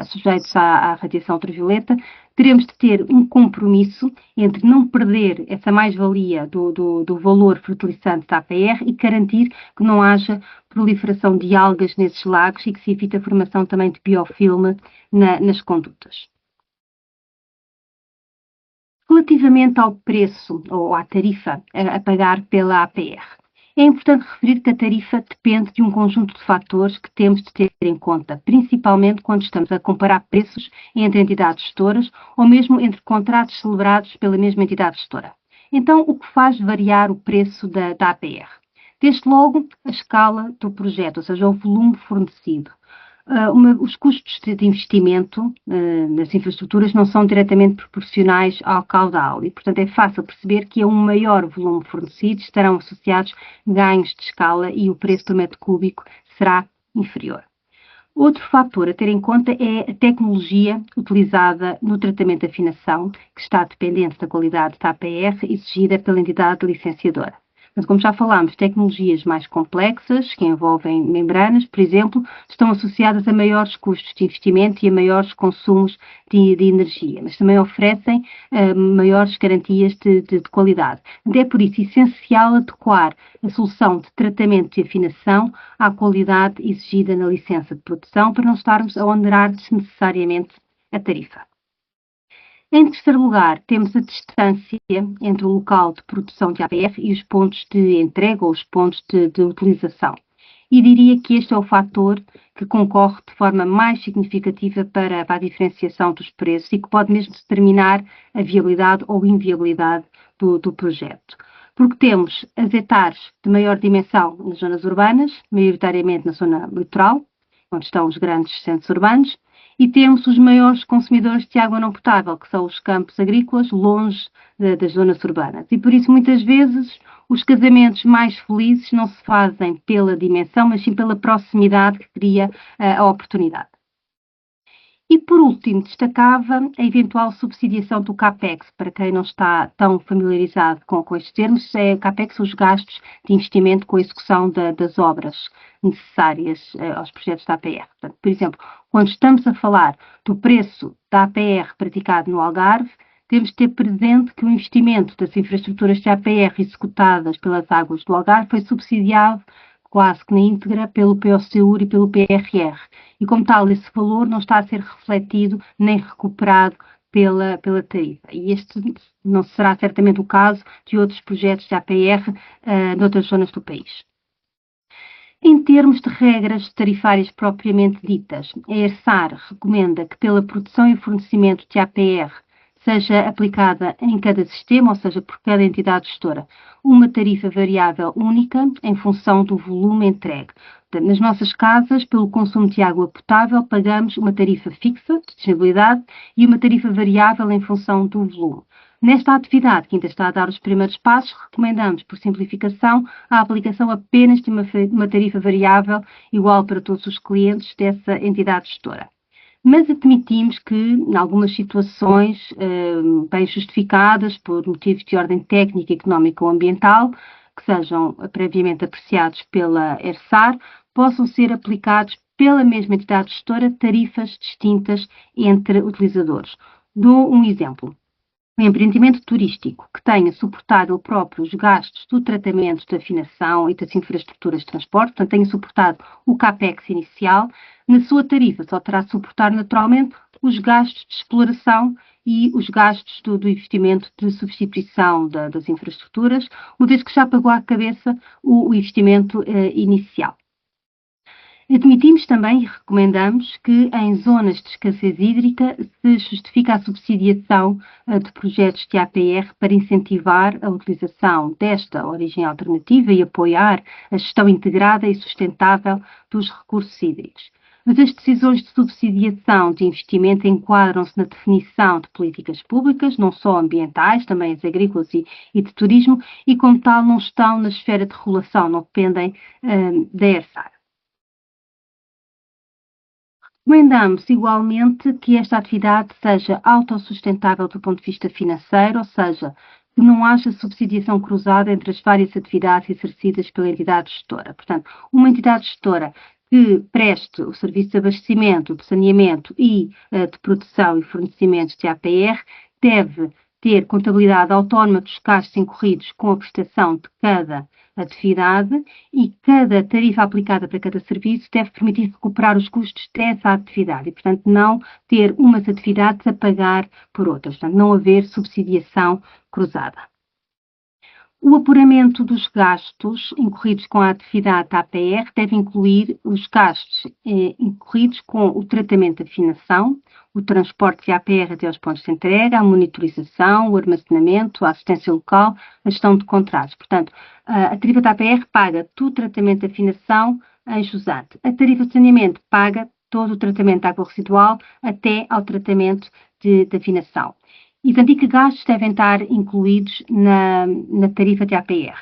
sujeitos à radiação ultravioleta, teremos de ter um compromisso entre não perder essa mais-valia do valor fertilizante da APR e garantir que não haja proliferação de algas nesses lagos e que se evite a formação também de biofilme nas condutas. Relativamente ao preço ou à tarifa a pagar pela APR, é importante referir que a tarifa depende de um conjunto de fatores que temos de ter em conta, principalmente quando estamos a comparar preços entre entidades gestoras ou mesmo entre contratos celebrados pela mesma entidade gestora. Então, o que faz variar o preço da APR? Desde logo, a escala do projeto, ou seja, o volume fornecido. Os custos de investimento nas infraestruturas não são diretamente proporcionais ao caudal e, portanto, é fácil perceber que a um maior volume fornecido estarão associados ganhos de escala e o preço do metro cúbico será inferior. Outro fator a ter em conta é a tecnologia utilizada no tratamento de afinação, que está dependente da qualidade da APR exigida pela entidade licenciadora. Mas, como já falámos, tecnologias mais complexas, que envolvem membranas, por exemplo, estão associadas a maiores custos de investimento e a maiores consumos de energia, mas também oferecem maiores garantias de qualidade. É por isso essencial adequar a solução de tratamento e afinação à qualidade exigida na licença de produção para não estarmos a onerar desnecessariamente a tarifa. Em terceiro lugar, temos a distância entre o local de produção de APR e os pontos de entrega ou os pontos de utilização. E diria que este é o fator que concorre de forma mais significativa para a diferenciação dos preços e que pode mesmo determinar a viabilidade ou inviabilidade do projeto. Porque temos as hectares de maior dimensão nas zonas urbanas, maioritariamente na zona litoral, onde estão os grandes centros urbanos, e temos os maiores consumidores de água não potável, que são os campos agrícolas, longe das zonas urbanas. E por isso, muitas vezes, os casamentos mais felizes não se fazem pela dimensão, mas sim pela proximidade que cria a oportunidade. E, por último, destacava a eventual subsidiação do CAPEX. Para quem não está tão familiarizado com estes termos, CAPEX são os gastos de investimento com a execução das obras necessárias aos projetos da APR. Portanto, por exemplo, quando estamos a falar do preço da APR praticado no Algarve, temos de ter presente que o investimento das infraestruturas de APR executadas pelas águas do Algarve foi subsidiado quase que na íntegra pelo POSEUR e pelo PRR. E, como tal, esse valor não está a ser refletido nem recuperado pela tarifa. E este não será certamente o caso de outros projetos de APR noutras zonas do país. Em termos de regras tarifárias propriamente ditas, a ERSAR recomenda que pela produção e fornecimento de APR seja aplicada em cada sistema, ou seja, por cada entidade gestora, uma tarifa variável única em função do volume entregue. Portanto, nas nossas casas, pelo consumo de água potável, pagamos uma tarifa fixa de disponibilidade e uma tarifa variável em função do volume. Nesta atividade, que ainda está a dar os primeiros passos, recomendamos, por simplificação, a aplicação apenas de uma tarifa variável igual para todos os clientes dessa entidade gestora. Mas admitimos que, em algumas situações bem justificadas por motivos de ordem técnica, económica ou ambiental, que sejam previamente apreciados pela ERSAR, possam ser aplicados pela mesma entidade gestora tarifas distintas entre utilizadores. Dou um exemplo. Um empreendimento turístico que tenha suportado ele próprio os gastos do tratamento, da afinação e das infraestruturas de transporte, portanto, tenha suportado o CAPEX inicial, na sua tarifa só terá de suportar naturalmente os gastos de exploração e os gastos do investimento de substituição das infraestruturas, uma vez que já pagou à cabeça o investimento inicial. Admitimos também e recomendamos que em zonas de escassez hídrica se justifica a subsidiação de projetos de APR para incentivar a utilização desta origem alternativa e apoiar a gestão integrada e sustentável dos recursos hídricos. Mas as decisões de subsidiação de investimento enquadram-se na definição de políticas públicas, não só ambientais, também as agrícolas e de turismo, e como tal não estão na esfera de regulação, não dependem da ERSAR. Recomendamos igualmente que esta atividade seja autossustentável do ponto de vista financeiro, ou seja, que não haja subsidiação cruzada entre as várias atividades exercidas pela entidade gestora. Portanto, uma entidade gestora que preste o serviço de abastecimento, de saneamento e de produção e fornecimento de APR deve ter contabilidade autónoma dos gastos incorridos com a prestação de cada atividade e cada tarifa aplicada para cada serviço deve permitir recuperar os custos dessa atividade e, portanto, não ter umas atividades a pagar por outras, portanto, não haver subsidiação cruzada. O apuramento dos gastos incorridos com a atividade da APR deve incluir os gastos incorridos com o tratamento de afinação, o transporte de APR até aos pontos de entrega, a monitorização, o armazenamento, a assistência local, a gestão de contratos. Portanto, a tarifa da APR paga todo o tratamento de afinação em jusante. A tarifa de saneamento paga todo o tratamento de água residual até ao tratamento de afinação. E, portanto, que gastos devem estar incluídos na tarifa de APR?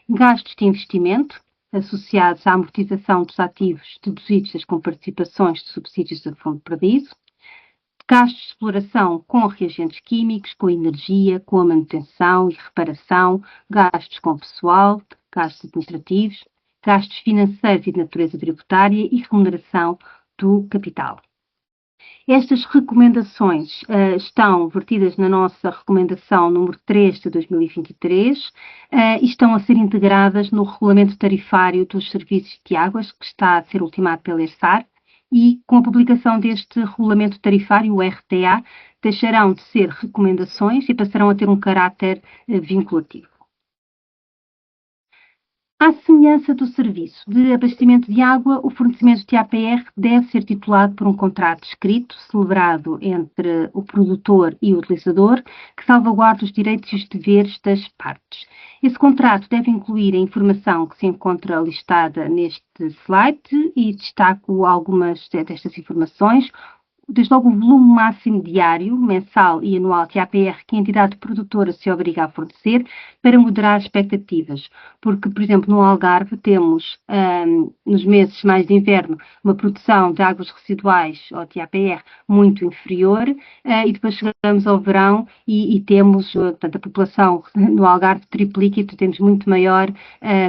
Gastos de investimento associados à amortização dos ativos deduzidos com participações de subsídios a fundo perdido, gastos de exploração com reagentes químicos, com energia, com a manutenção e reparação, gastos com pessoal, gastos administrativos, gastos financeiros e de natureza tributária e remuneração do capital. Estas recomendações estão vertidas na nossa recomendação número 3 de 2023 e estão a ser integradas no regulamento tarifário dos serviços de águas, que está a ser ultimado pela ERSAR, e com a publicação deste regulamento tarifário, o RTA, deixarão de ser recomendações e passarão a ter um caráter vinculativo. À semelhança do serviço de abastecimento de água, o fornecimento de APR deve ser titulado por um contrato escrito, celebrado entre o produtor e o utilizador, que salvaguarda os direitos e os deveres das partes. Esse contrato deve incluir a informação que se encontra listada neste slide e destaco algumas destas informações. Desde logo o volume máximo diário, mensal e anual de APR que a entidade produtora se obriga a fornecer para moderar expectativas. Porque, por exemplo, no Algarve temos, nos meses mais de inverno, uma produção de águas residuais ou de APR muito inferior e depois chegamos ao verão e temos, portanto, a população no Algarve triplica e temos muito maior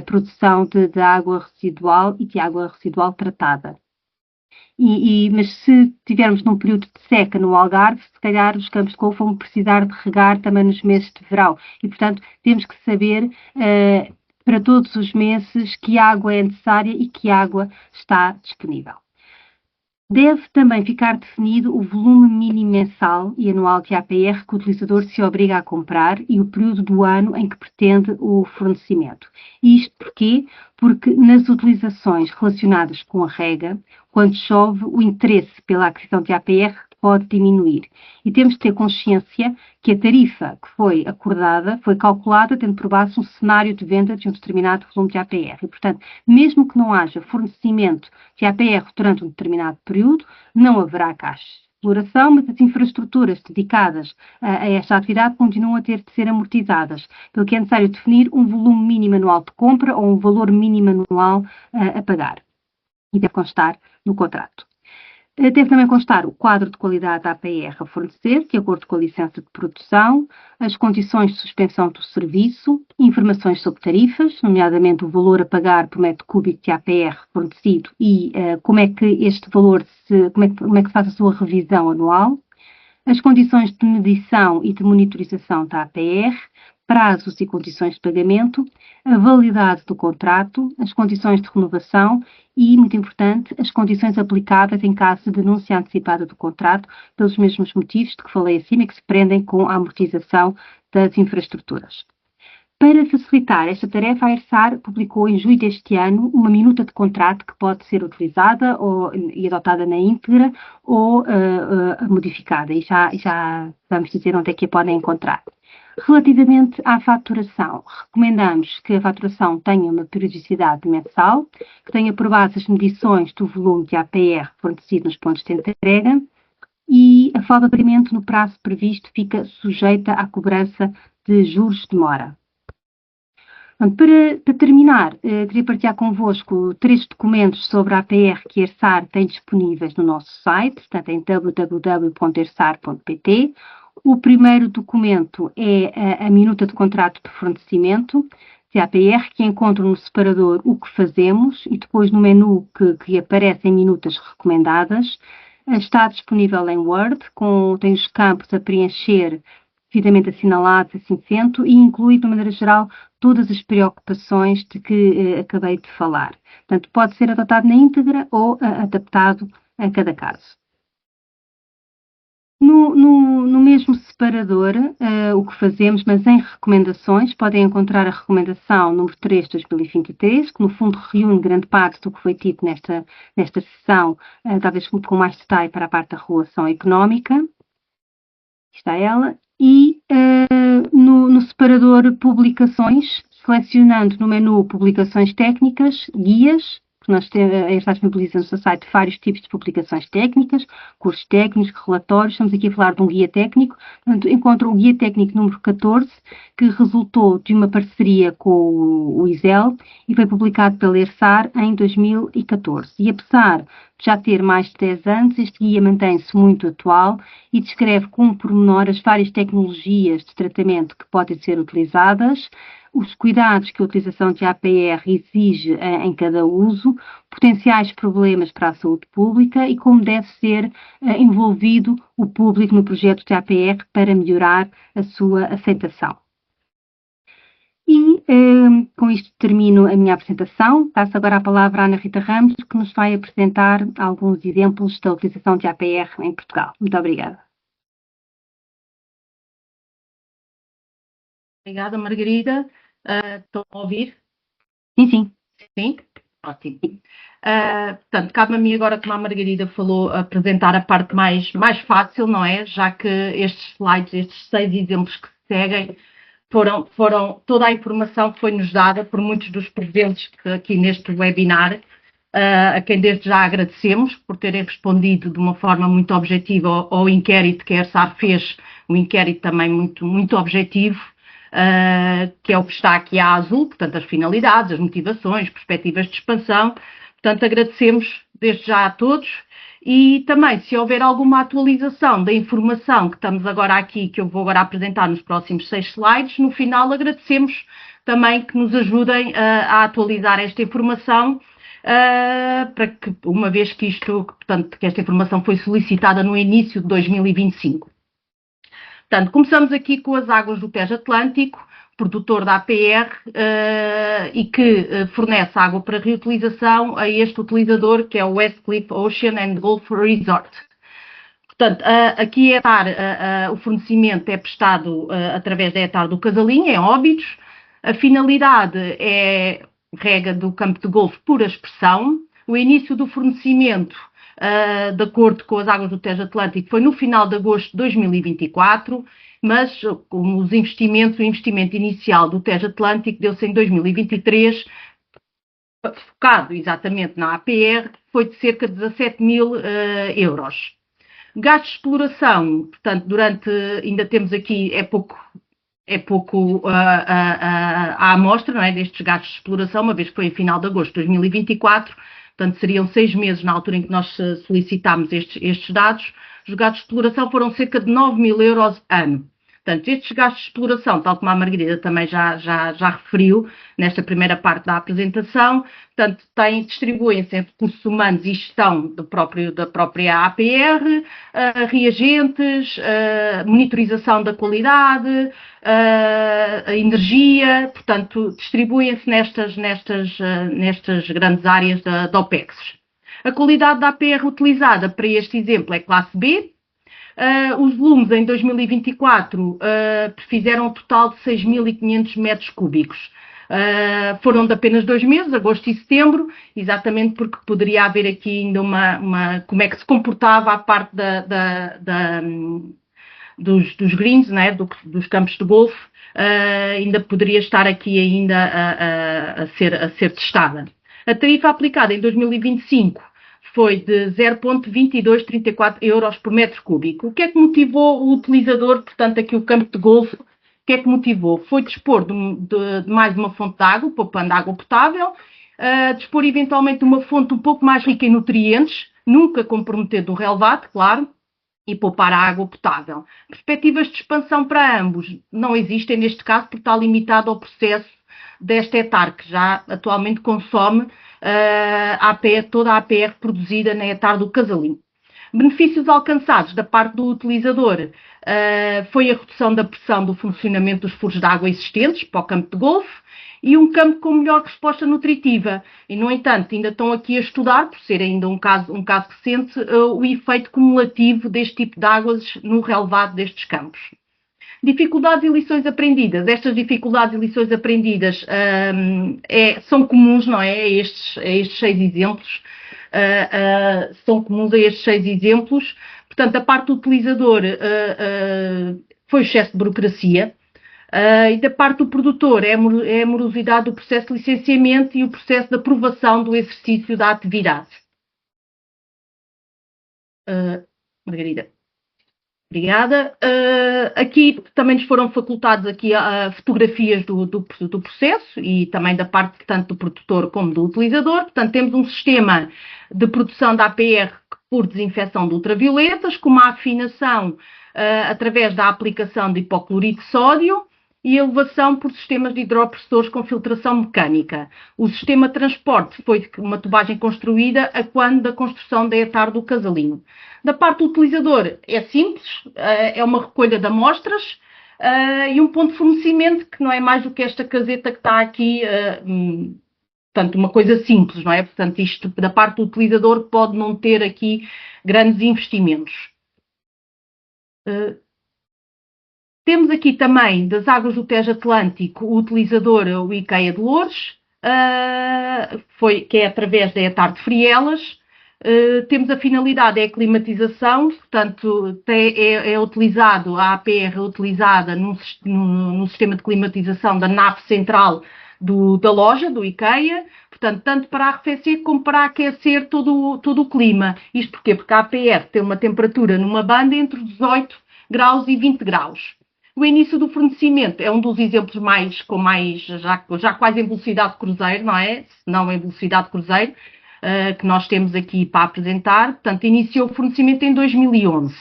produção de água residual e de água residual tratada. Mas se tivermos num período de seca no Algarve, se calhar os campos de golfe vão precisar de regar também nos meses de verão. E, portanto, temos que saber para todos os meses que água é necessária e que água está disponível. Deve também ficar definido o volume mínimo mensal e anual de APR que o utilizador se obriga a comprar e o período do ano em que pretende o fornecimento. E isto porquê? Porque nas utilizações relacionadas com a rega, quando chove, o interesse pela aquisição de APR pode diminuir. E temos de ter consciência que a tarifa que foi acordada foi calculada tendo por base um cenário de venda de um determinado volume de APR. E, portanto, mesmo que não haja fornecimento de APR durante um determinado período, não haverá caixa de exploração, mas as infraestruturas dedicadas a esta atividade continuam a ter de ser amortizadas, pelo que é necessário definir um volume mínimo anual de compra ou um valor mínimo anual a pagar. E deve constar no contrato. Deve também constar o quadro de qualidade da APR a fornecer, de acordo com a licença de produção, as condições de suspensão do serviço, informações sobre tarifas, nomeadamente o valor a pagar por metro cúbico de APR fornecido e como é que este valor, como é que se faz a sua revisão anual, as condições de medição e de monitorização da APR, prazos e condições de pagamento, a validade do contrato, as condições de renovação e, muito importante, as condições aplicáveis em caso de denúncia antecipada do contrato, pelos mesmos motivos de que falei acima, que se prendem com a amortização das infraestruturas. Para facilitar esta tarefa, a ERSAR publicou em julho deste ano uma minuta de contrato que pode ser utilizada e adotada na íntegra ou modificada. E já vamos dizer onde é que a podem encontrar. Relativamente à faturação, recomendamos que a faturação tenha uma periodicidade mensal, que tenha por base as medições do volume de APR fornecido nos pontos de entrega e a falta de pagamento no prazo previsto fica sujeita à cobrança de juros de mora. Para terminar, queria partilhar convosco 3 documentos sobre a APR que a ERSAR tem disponíveis no nosso site, portanto em www.ersar.pt. O primeiro documento é a minuta de contrato de fornecimento de APR, que encontra no separador o que fazemos e depois no menu que aparecem minutas recomendadas. Está disponível em Word, tem os campos a preencher devidamente assinalados a cinzento e inclui, de maneira geral, todas as preocupações de que acabei de falar. Portanto, pode ser adotado na íntegra ou adaptado a cada caso. No mesmo separador, o que fazemos, mas em recomendações, podem encontrar a recomendação número 3 de 2023, que no fundo reúne grande parte do que foi dito nesta sessão, talvez com mais detalhe para a parte da regulação económica. Está ela. E no separador publicações, selecionando no menu publicações técnicas, guias, nós disponibilizamos no site vários tipos de publicações técnicas, cursos técnicos, relatórios, estamos aqui a falar de um guia técnico, portanto, encontro o guia técnico número 14, que resultou de uma parceria com o ISEL e foi publicado pela ERSAR em 2014. E apesar de já ter mais de 10 anos, este guia mantém-se muito atual e descreve com pormenor as várias tecnologias de tratamento que podem ser utilizadas, os cuidados que a utilização de APR exige em cada uso, potenciais problemas para a saúde pública e como deve ser envolvido o público no projeto de APR para melhorar a sua aceitação. E com isto termino a minha apresentação. Passo agora a palavra à Ana Rita Ramos, que nos vai apresentar alguns exemplos da utilização de APR em Portugal. Muito obrigada. Obrigada, Margarida. Estão a ouvir? Sim, sim. Sim? Ótimo. Portanto, cabe a mim agora, como a Margarida falou, apresentar a parte mais fácil, não é? Já que estes slides, estes 6 exemplos que se seguem, toda a informação foi-nos dada por muitos dos presentes aqui neste webinar, a quem desde já agradecemos por terem respondido de uma forma muito objetiva ao inquérito que a ERSAR fez, um inquérito também muito objetivo, que é o que está aqui a azul, portanto as finalidades, as motivações, perspectivas de expansão. Portanto, agradecemos desde já a todos e também, se houver alguma atualização da informação que estamos agora aqui, que eu vou agora apresentar nos próximos 6 slides, no final agradecemos também que nos ajudem a atualizar esta informação, para que, uma vez que que esta informação foi solicitada no início de 2025. Portanto, começamos aqui com as águas do Tejo Atlântico, produtor da APR, e que fornece água para reutilização a este utilizador, que é o Westcliff Ocean and Golf Resort. Portanto, aqui o fornecimento é prestado através da ETAR do Casalinho, em Óbidos. A finalidade é rega do campo de golfe por aspersão. O início do fornecimento, de acordo com as águas do Tejo Atlântico, foi no final de agosto de 2024, mas como o investimento inicial do Tejo Atlântico deu-se em 2023, focado exatamente na APR, foi de cerca de 17 mil euros. Gastos de exploração, portanto, ainda temos aqui, é pouco a amostra, não é, destes gastos de exploração, uma vez que foi em final de agosto de 2024, portanto seriam 6 meses na altura em que nós solicitámos estes dados. Os gastos de exploração foram cerca de 9 mil euros ano. Portanto, estes gastos de exploração, tal como a Margarida também já referiu nesta primeira parte da apresentação, portanto, distribuem-se em recursos humanos e gestão da própria APR, reagentes, monitorização da qualidade, energia, portanto, distribuem-se nestas grandes áreas da OPEX. A qualidade da APR utilizada para este exemplo é classe B. Os volumes em 2024 fizeram um total de 6.500 metros cúbicos. Foram de apenas 2 meses, agosto e setembro, exatamente porque poderia haver aqui ainda como é que se comportava a parte dos greens, né, dos campos de golfe, ainda poderia estar aqui ainda a ser testada. A tarifa aplicada em 2025 foi de 0,2234 euros por metro cúbico. O que é que motivou o utilizador, portanto, aqui o campo de golfe, o que é que motivou? Foi dispor de mais uma fonte de água, poupando água potável, dispor eventualmente de uma fonte um pouco mais rica em nutrientes, nunca comprometendo o relevado, claro, e poupar a água potável. Perspectivas de expansão para ambos não existem neste caso, porque está limitado ao processo desta ETAR, que já atualmente consome toda a APR produzida na ETAR do Casalinho. Benefícios alcançados da parte do utilizador foi a redução da pressão do funcionamento dos furos de água existentes para o campo de golfe e um campo com melhor resposta nutritiva. E, no entanto, ainda estão aqui a estudar, por ser ainda um caso recente, o efeito cumulativo deste tipo de águas no relevado destes campos. Dificuldades e lições aprendidas. Estas dificuldades e lições aprendidas são comuns, não é? A estes 6 exemplos. São comuns a estes 6 exemplos. Portanto, a parte do utilizador foi o excesso de burocracia. E da parte do produtor é a morosidade do processo de licenciamento e o processo de aprovação do exercício da atividade. Margarida. Obrigada. Aqui também nos foram facultadas aqui, fotografias do processo e também da parte tanto do produtor como do utilizador. Portanto, temos um sistema de produção da APR por desinfecção de ultravioletas, com uma afinação através da aplicação de hipoclorito de sódio e elevação por sistemas de hidropressores com filtração mecânica. O sistema de transporte foi uma tubagem construída a quando da construção da ETAR do Casalinho. Da parte do utilizador é simples, é uma recolha de amostras e um ponto de fornecimento que não é mais do que esta caseta que está aqui, portanto, uma coisa simples, não é? Portanto, isto da parte do utilizador pode não ter aqui grandes investimentos. Temos aqui também, das águas do Tejo Atlântico, o utilizador, o IKEA de Loures, que é através da ETAR de Frielas. Temos a finalidade, é a climatização, portanto, é utilizado, a APR é utilizada no sistema de climatização da nave central da loja, do IKEA, portanto, tanto para arrefecer como para aquecer todo o clima. Isto porquê? Porque a APR tem uma temperatura numa banda entre 18 graus e 20 graus. O início do fornecimento é um dos exemplos já quase em velocidade de cruzeiro, não é? Se não em velocidade de cruzeiro, que nós temos aqui para apresentar. Portanto, iniciou o fornecimento em 2011.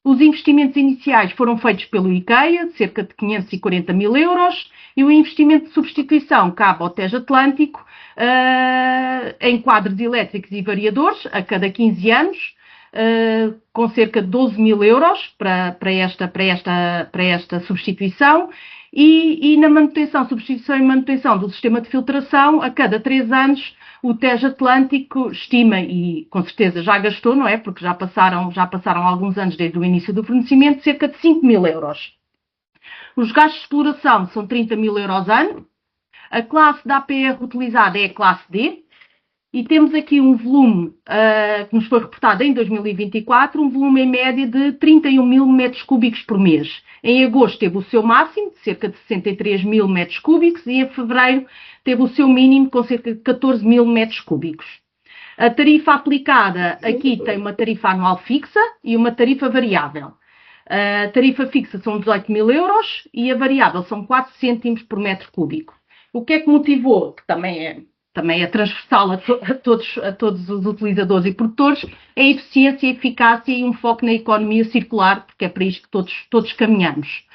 Os investimentos iniciais foram feitos pelo IKEA, de cerca de 540 mil euros, e o investimento de substituição cabe ao Tejo Atlântico em quadros elétricos e variadores a cada 15 anos, com cerca de 12 mil euros para esta substituição e na substituição e manutenção do sistema de filtração a cada 3 anos o Tejo Atlântico estima, e com certeza já gastou, não é? Porque já passaram alguns anos desde o início do fornecimento, cerca de 5 mil euros. Os gastos de exploração são 30 mil euros ano. A classe da APR utilizada é a classe D. E temos aqui um volume que nos foi reportado em 2024, um volume em média de 31 mil metros cúbicos por mês. Em agosto teve o seu máximo, de cerca de 63 mil metros cúbicos, e em fevereiro teve o seu mínimo, com cerca de 14 mil metros cúbicos. A tarifa aplicada aqui tem uma tarifa anual fixa e uma tarifa variável. A tarifa fixa são 18 mil euros e a variável são 4 cêntimos por metro cúbico. O que é que motivou, que também é transversal a todos os utilizadores e produtores, é a eficiência, a eficácia e um foco na economia circular, porque é para isto que todos caminhamos.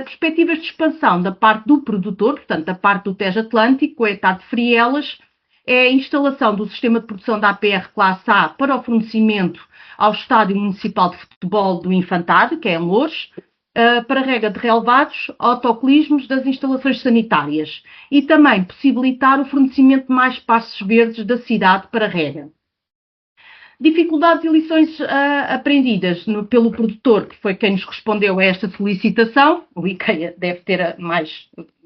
Perspectivas de expansão da parte do produtor, portanto, da parte do Tejo Atlântico, é a ETAR de Frielas, é a instalação do sistema de produção da APR Classe A para o fornecimento ao Estádio Municipal de Futebol do Infantado, que é em Loures, para rega de relevados, autocolismos das instalações sanitárias e também possibilitar o fornecimento de mais espaços verdes da cidade para rega. Dificuldades e lições aprendidas pelo produtor, que foi quem nos respondeu a esta solicitação. O IKEA deve ter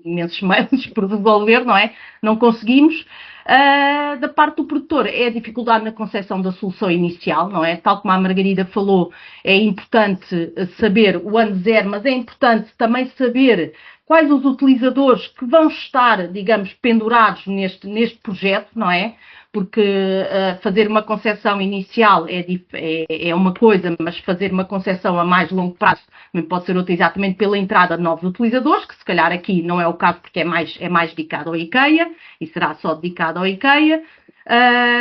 imensos mails por resolver, não é? Não conseguimos. Da parte do produtor é a dificuldade na concepção da solução inicial, não é? Tal como a Margarida falou, é importante saber o ano zero, mas é importante também saber quais os utilizadores que vão estar, digamos, pendurados neste projeto, não é? Porque fazer uma concepção inicial é uma coisa, mas fazer uma concepção a mais longo prazo também pode ser outra, exatamente pela entrada de novos utilizadores, que se calhar aqui não é o caso porque é mais dedicado ao IKEA e será só dedicado ao IKEA.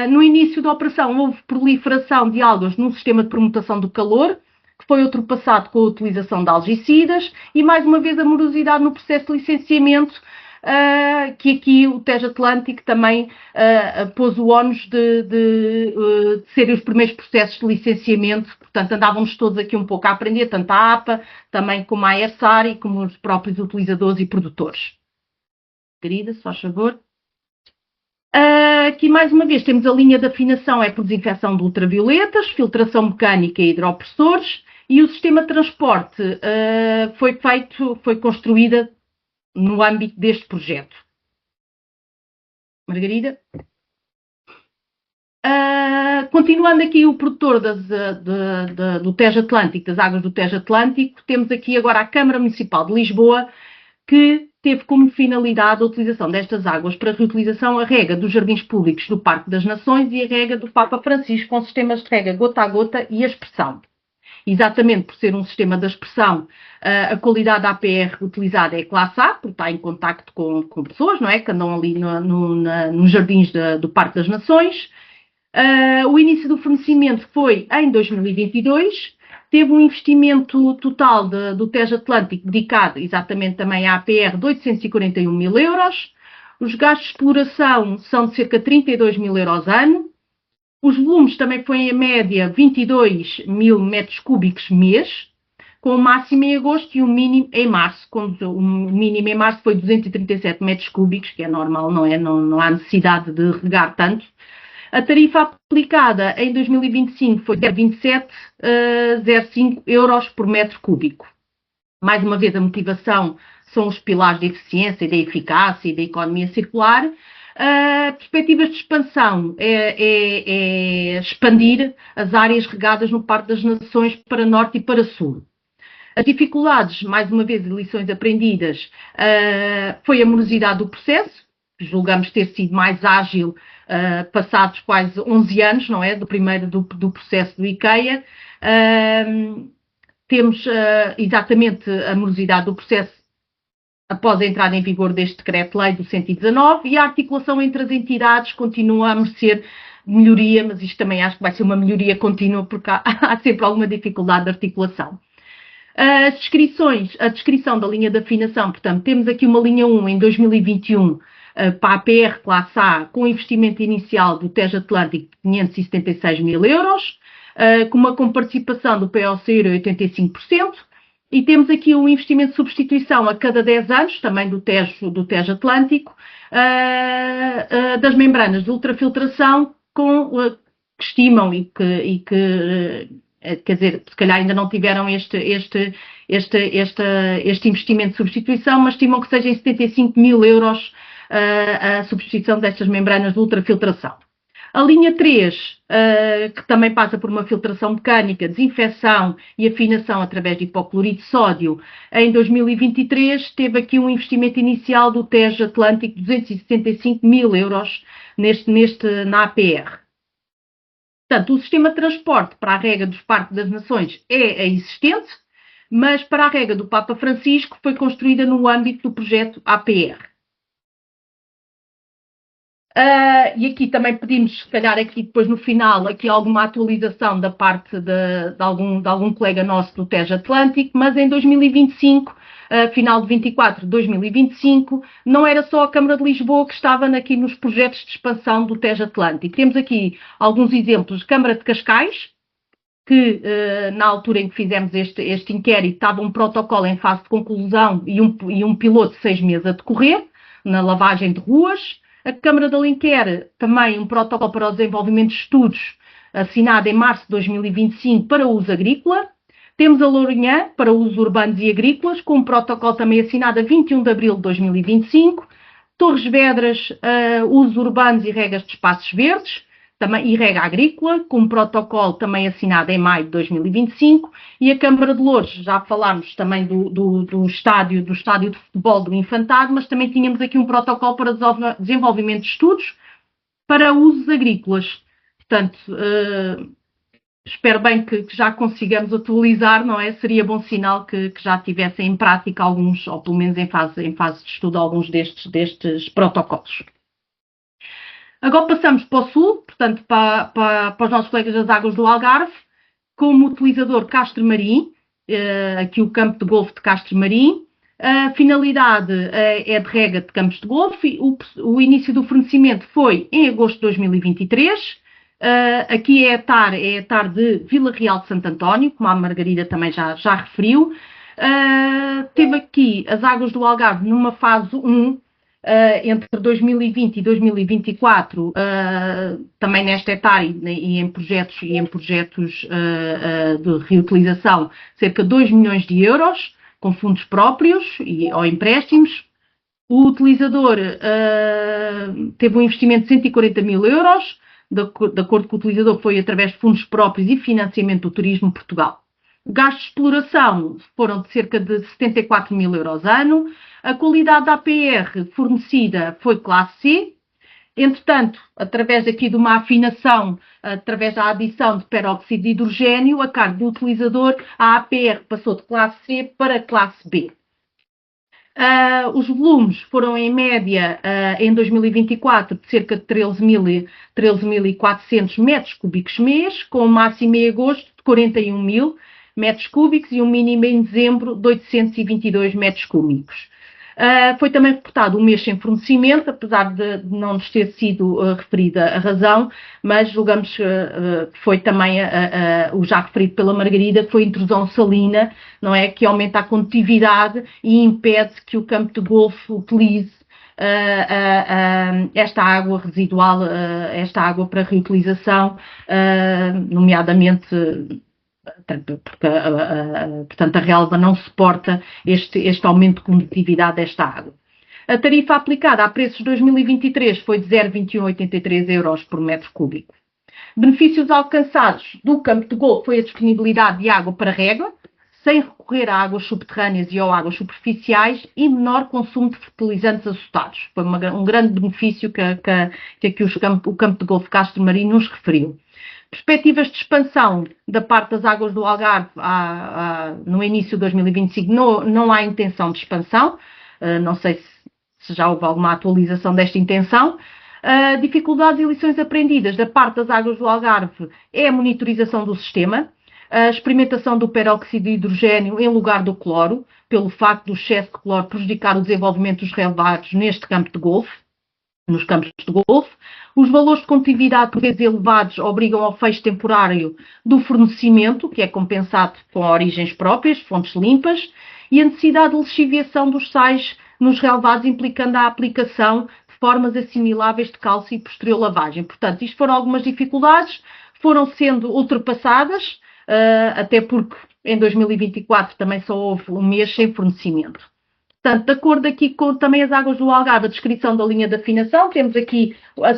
No início da operação houve proliferação de algas no sistema de permutação do calor, que foi ultrapassado com a utilização de algicidas e mais uma vez a morosidade no processo de licenciamento, que aqui o Tejo Atlântico também pôs o ónus de serem os primeiros processos de licenciamento, portanto andávamos todos aqui um pouco a aprender, tanto a APA, também como a ESAR e como os próprios utilizadores e produtores. Querida, se faz favor. Aqui mais uma vez temos a linha de afinação, é por desinfecção de ultravioletas, filtração mecânica e hidropressores, e o sistema de transporte foi construída no âmbito deste projeto. Margarida? Continuando aqui o produtor do Tejo Atlântico, das águas do Tejo Atlântico, temos aqui agora a Câmara Municipal de Lisboa, que teve como finalidade a utilização destas águas para reutilização a rega dos jardins públicos do Parque das Nações e a rega do Papa Francisco com sistemas de rega gota a gota e aspersão. Exatamente por ser um sistema de aspersão, a qualidade da APR utilizada é classe A, porque está em contacto com pessoas, não é? Que andam ali nos jardins do Parque das Nações. O início do fornecimento foi em 2022, teve um investimento total do Tejo Atlântico dedicado exatamente também à APR de 841 mil euros. Os gastos de exploração são de cerca de 32 mil euros ano. Os volumes também foi em média 22 mil metros cúbicos mês, com o máximo em agosto e o mínimo em março, quando o mínimo em março foi 237 metros cúbicos, que é normal, não é? Não há necessidade de regar tanto. A tarifa aplicada em 2025 foi 0,2705 euros por metro cúbico. Mais uma vez, a motivação são os pilares da eficiência, da eficácia e da economia circular. Perspectivas de expansão é expandir as áreas regadas no Parque das Nações para norte e para sul. As dificuldades, mais uma vez, lições aprendidas, foi a morosidade do processo. Julgamos ter sido mais ágil passados quase 11 anos, não é? Do primeiro do processo do IKEA. Temos exatamente a morosidade do processo após a entrada em vigor deste decreto-lei do 119 e a articulação entre as entidades continua a merecer melhoria, mas isto também acho que vai ser uma melhoria contínua porque há sempre alguma dificuldade de articulação. A descrição da linha de afinação, portanto, temos aqui uma linha 1 em 2021 para a APR classe A com investimento inicial do Tejo Atlântico de 576 mil euros, com uma comparticipação do POC 85%, e temos aqui um investimento de substituição a cada 10 anos, também do Tejo Atlântico, das membranas de ultrafiltração que estimam e que quer dizer, se calhar ainda não tiveram este investimento de substituição, mas estimam que seja em 75 mil euros a substituição destas membranas de ultrafiltração. A linha 3, que também passa por uma filtração mecânica, desinfecção e afinação através de hipoclorito de sódio, em 2023 teve aqui um investimento inicial do Tejo Atlântico de 275 mil euros na APR. Portanto, o sistema de transporte para a rega dos Parques das Nações é existente, mas para a rega do Papa Francisco foi construída no âmbito do projeto APR. E aqui também pedimos, se calhar aqui depois no final, aqui alguma atualização da parte de algum colega nosso do Tejo Atlântico, mas em 2025, final de 24, 2025, não era só a Câmara de Lisboa que estava aqui nos projetos de expansão do Tejo Atlântico. Temos aqui alguns exemplos. Câmara de Cascais, que na altura em que fizemos este inquérito estava um protocolo em fase de conclusão e um piloto de 6 meses a decorrer, na lavagem de ruas. A Câmara de Alenquer, também um protocolo para o desenvolvimento de estudos, assinado em março de 2025 para uso agrícola. Temos a Lourinhã, para usos urbanos e agrícolas, com um protocolo também assinado a 21 de abril de 2025. Torres Vedras, usos urbanos e regas de espaços verdes, também, e rega agrícola, com um protocolo também assinado em maio de 2025. E a Câmara de Loures, já falámos também do estádio de futebol do Infantado, mas também tínhamos aqui um protocolo para desenvolvimento de estudos para usos agrícolas. Portanto, espero bem que já consigamos atualizar, não é? Seria bom sinal que já tivessem em prática alguns, ou pelo menos em fase de estudo, alguns destes protocolos. Agora passamos para o sul, portanto para os nossos colegas das Águas do Algarve, como utilizador Castro Marim, aqui o campo de golfe de Castro Marim. A finalidade é de rega de campos de golfe. O início do fornecimento foi em agosto de 2023. Aqui é a TAR de Vila Real de Santo António, como a Margarida também já referiu. Teve aqui as Águas do Algarve numa fase 1, entre 2020 e 2024, também nesta etapa e em projetos de reutilização, cerca de 2 milhões de euros, com fundos próprios ou empréstimos. O utilizador teve um investimento de 140 mil euros, de acordo com o utilizador, foi através de fundos próprios e financiamento do Turismo Portugal. Gastos de exploração foram de cerca de 74 mil euros ano. A qualidade da APR fornecida foi classe C. Entretanto, através aqui de uma afinação, através da adição de peróxido de hidrogênio, a carga do utilizador, a APR passou de classe C para classe B. Os volumes foram, em média, em 2024, de cerca de 13.400 metros cúbicos mês, com um máximo em agosto de 41.000 metros cúbicos e um mínimo em dezembro de 822 metros cúbicos. Foi também reportado um mês sem fornecimento, apesar de não nos ter sido referida a razão, mas julgamos que foi também o já referido pela Margarida, que foi a intrusão salina, não é? Que aumenta a condutividade e impede que o campo de golfe utilize esta água residual, esta água para reutilização, nomeadamente porque portanto, a relva não suporta este aumento de condutividade desta água. A tarifa aplicada a preços de 2023 foi de 0,2183 euros por metro cúbico. Benefícios alcançados do campo de golfe foi a disponibilidade de água para rega, sem recorrer a águas subterrâneas e ou águas superficiais, e menor consumo de fertilizantes açotados. Foi um grande benefício que aqui o campo de golfe Castro Marim nos referiu. Perspectivas de expansão da parte das águas do Algarve no início de 2025 não há intenção de expansão, não sei se já houve alguma atualização desta intenção. Dificuldades e lições aprendidas da parte das águas do Algarve é a monitorização do sistema, a experimentação do peróxido de hidrogênio em lugar do cloro, pelo facto do excesso de cloro prejudicar o desenvolvimento dos relevados neste campo de golfe. Nos campos de golfe, os valores de condutividade por vezes elevados obrigam ao fecho temporário do fornecimento, que é compensado com origens próprias, fontes limpas, e a necessidade de lixiviação dos sais nos relevados, implicando a aplicação de formas assimiláveis de cálcio e posterior lavagem. Portanto, isto foram algumas dificuldades, foram sendo ultrapassadas, até porque em 2024 também só houve um mês sem fornecimento. Portanto, de acordo aqui com também as águas do Algarve, a descrição da linha de afinação, temos aqui a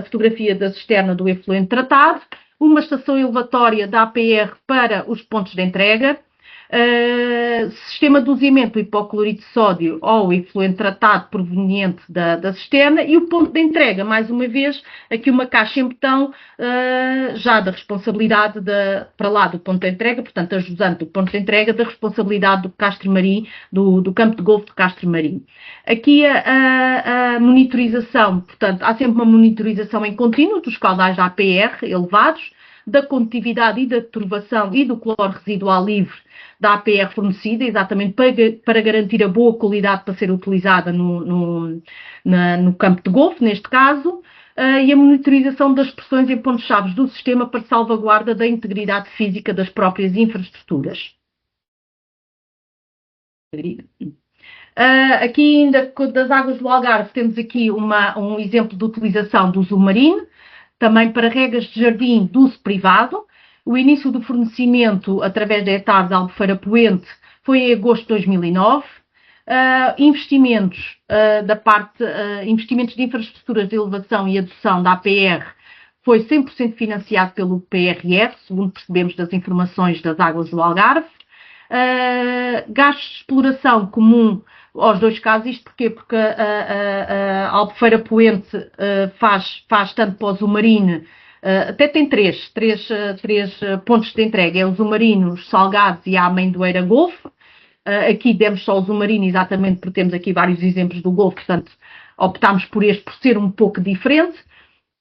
fotografia da cisterna do efluente tratado, uma estação elevatória da APR para os pontos de entrega, sistema de dozimento do hipoclorito de sódio ou efluente tratado proveniente da cisterna e o ponto de entrega, mais uma vez, aqui uma caixa em betão já da responsabilidade para lá do ponto de entrega, portanto, ajudante do ponto de entrega da responsabilidade do Castro Marim, do campo de golfe de Castro Marim. Aqui a monitorização, portanto, há sempre uma monitorização em contínuo dos caudais da APR elevados, da condutividade e da turbação e do cloro residual livre da APR fornecida, exatamente para garantir a boa qualidade para ser utilizada no campo de golfe, neste caso, e a monitorização das pressões em pontos-chave do sistema para salvaguarda da integridade física das próprias infraestruturas. Aqui ainda das águas do Algarve temos aqui um exemplo de utilização do uso marino, também para regas de jardim de uso privado. O início do fornecimento através da hectare de Albufeira Poente foi em agosto de 2009. Investimentos investimentos de infraestruturas de elevação e adoção da APR foi 100% financiado pelo PRR, segundo percebemos das informações das águas do Algarve. Gastos de exploração comum aos dois casos, isto porquê? Porque a Albufeira Poente faz tanto para o Zumarino, até tem três pontos de entrega, é o Zumarino, os Salgados e a Amendoeira Golfe. Aqui demos só o Zumarino exatamente porque temos aqui vários exemplos do Golfe, portanto optámos por este por ser um pouco diferente.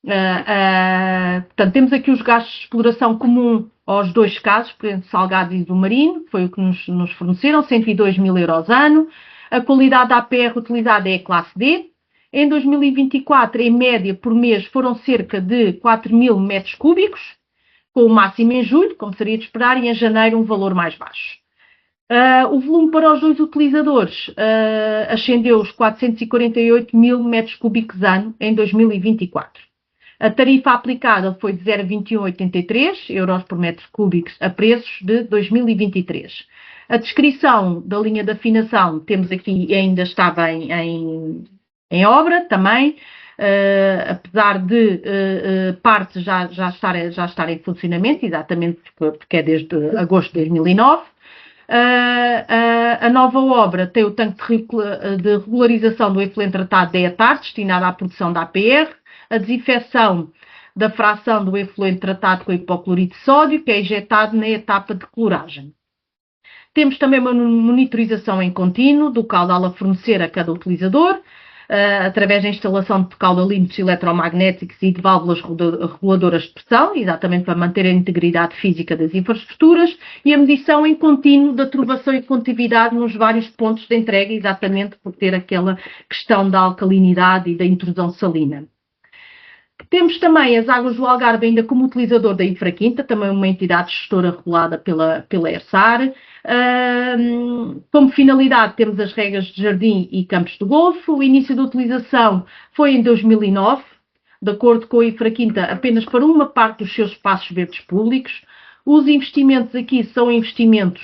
Portanto, temos aqui os gastos de exploração comum aos dois casos, por exemplo, Salgados e Zumarino, foi o que nos forneceram, 102.000 euros ano. A qualidade da APR utilizada é a classe D. Em 2024, em média, por mês, foram cerca de 4.000 metros cúbicos, com o máximo em julho, como seria de esperar, e em janeiro um valor mais baixo. O volume para os dois utilizadores ascendeu os 448.000 metros cúbicos ano em 2024. A tarifa aplicada foi de 0,2183 euros por metro cúbico a preços de 2023. A descrição da linha de afinação temos aqui, ainda estava em obra também, apesar de parte já estar em funcionamento, exatamente porque é desde agosto de 2009. A nova obra tem o tanque de regularização do efluente tratado da hectare, destinado à produção da APR, a desinfecção da fração do efluente tratado com hipoclorito de sódio, que é injetado na etapa de cloragem. Temos também uma monitorização em contínuo do caudal a fornecer a cada utilizador, através da instalação de caudalímetros eletromagnéticos e de válvulas reguladoras de pressão, exatamente para manter a integridade física das infraestruturas, e a medição em contínuo da turbação e condutividade nos vários pontos de entrega, exatamente por ter aquela questão da alcalinidade e da intrusão salina. Temos também as Águas do Algarve ainda como utilizador da Infraquinta, também uma entidade gestora regulada pela ERSAR. Como finalidade temos as regas de jardim e campos de golfe. O início da utilização foi em 2009, de acordo com a Infraquinta, apenas para uma parte dos seus espaços verdes públicos. Os investimentos aqui são investimentos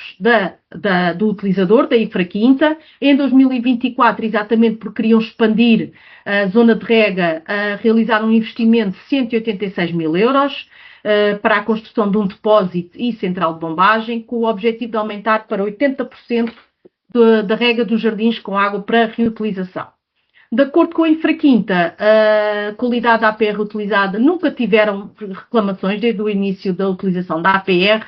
do utilizador, da Infraquinta. Em 2024, exatamente porque queriam expandir a zona de rega, realizaram um investimento de 186 mil euros para a construção de um depósito e central de bombagem, com o objetivo de aumentar para 80% da rega dos jardins com água para reutilização. De acordo com a Infraquinta, a qualidade da APR utilizada nunca tiveram reclamações desde o início da utilização da APR.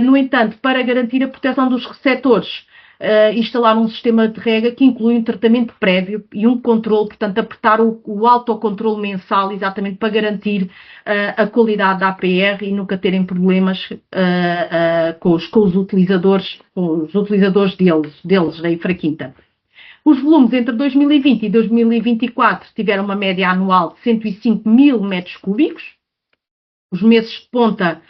No entanto, para garantir a proteção dos receptores, instalaram um sistema de rega que inclui um tratamento prévio e um controle, portanto, apertar o autocontrole mensal, exatamente para garantir a qualidade da APR e nunca terem problemas com os utilizadores deles, da Infraquinta. Os volumes entre 2020 e 2024 tiveram uma média anual de 105 mil metros cúbicos. Os meses de ponta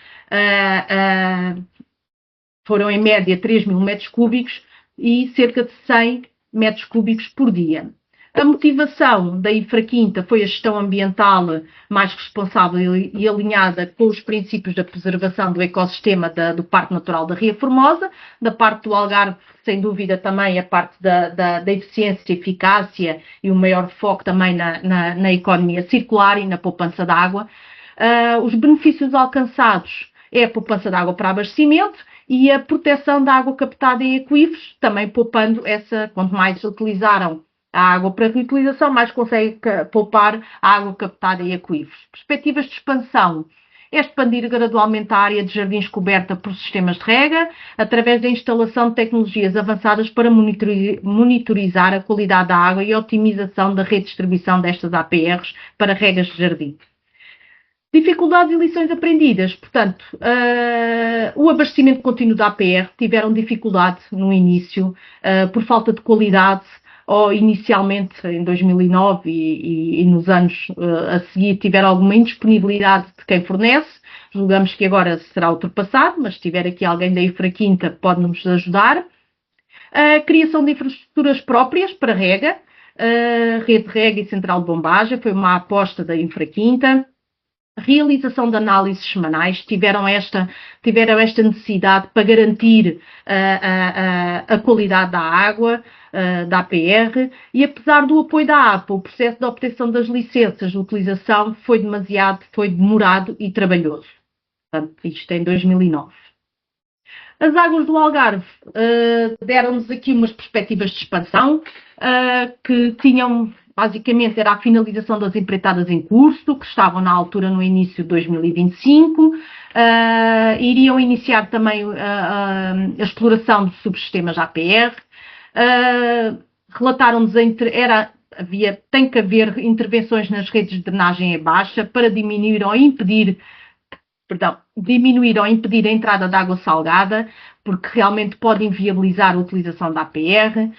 foram em média 3 mil metros cúbicos e cerca de 100 metros cúbicos por dia. A motivação da Infraquinta foi a gestão ambiental mais responsável e alinhada com os princípios da preservação do ecossistema do Parque Natural da Ria Formosa. Da parte do Algarve, sem dúvida, também a parte da eficiência e eficácia e o maior foco também na economia circular e na poupança de água. Os benefícios alcançados é a poupança de água para abastecimento e a proteção da água captada em aquíferos, também poupando quanto mais utilizaram a água para reutilização, mais consegue poupar a água captada em aquíferos. Perspectivas de expansão é expandir gradualmente a área de jardins coberta por sistemas de rega, através da instalação de tecnologias avançadas para monitorizar a qualidade da água e a otimização da redistribuição destas APRs para regas de jardim. Dificuldades e lições aprendidas. Portanto, o abastecimento contínuo da APR tiveram dificuldade no início, por falta de qualidade, ou inicialmente em 2009 e nos anos a seguir tiveram alguma indisponibilidade de quem fornece. Julgamos que agora será ultrapassado, mas se tiver aqui alguém da Infraquinta pode-nos ajudar. A criação de infraestruturas próprias para rega, rede de rega e central de bombagem, foi uma aposta da Infraquinta. Realização de análises semanais, tiveram esta necessidade para garantir a qualidade da água, da APR, e apesar do apoio da APA, o processo de obtenção das licenças de utilização foi demorado e trabalhoso. Portanto, isto em 2009. As Águas do Algarve deram-nos aqui umas perspectivas de expansão que tinham... Basicamente, era a finalização das empreitadas em curso, que estavam na altura no início de 2025. Iriam iniciar também a exploração de subsistemas APR. Relataram-nos tem que haver intervenções nas redes de drenagem em baixa para diminuir ou impedir a entrada de água salgada, porque realmente pode inviabilizar a utilização da APR.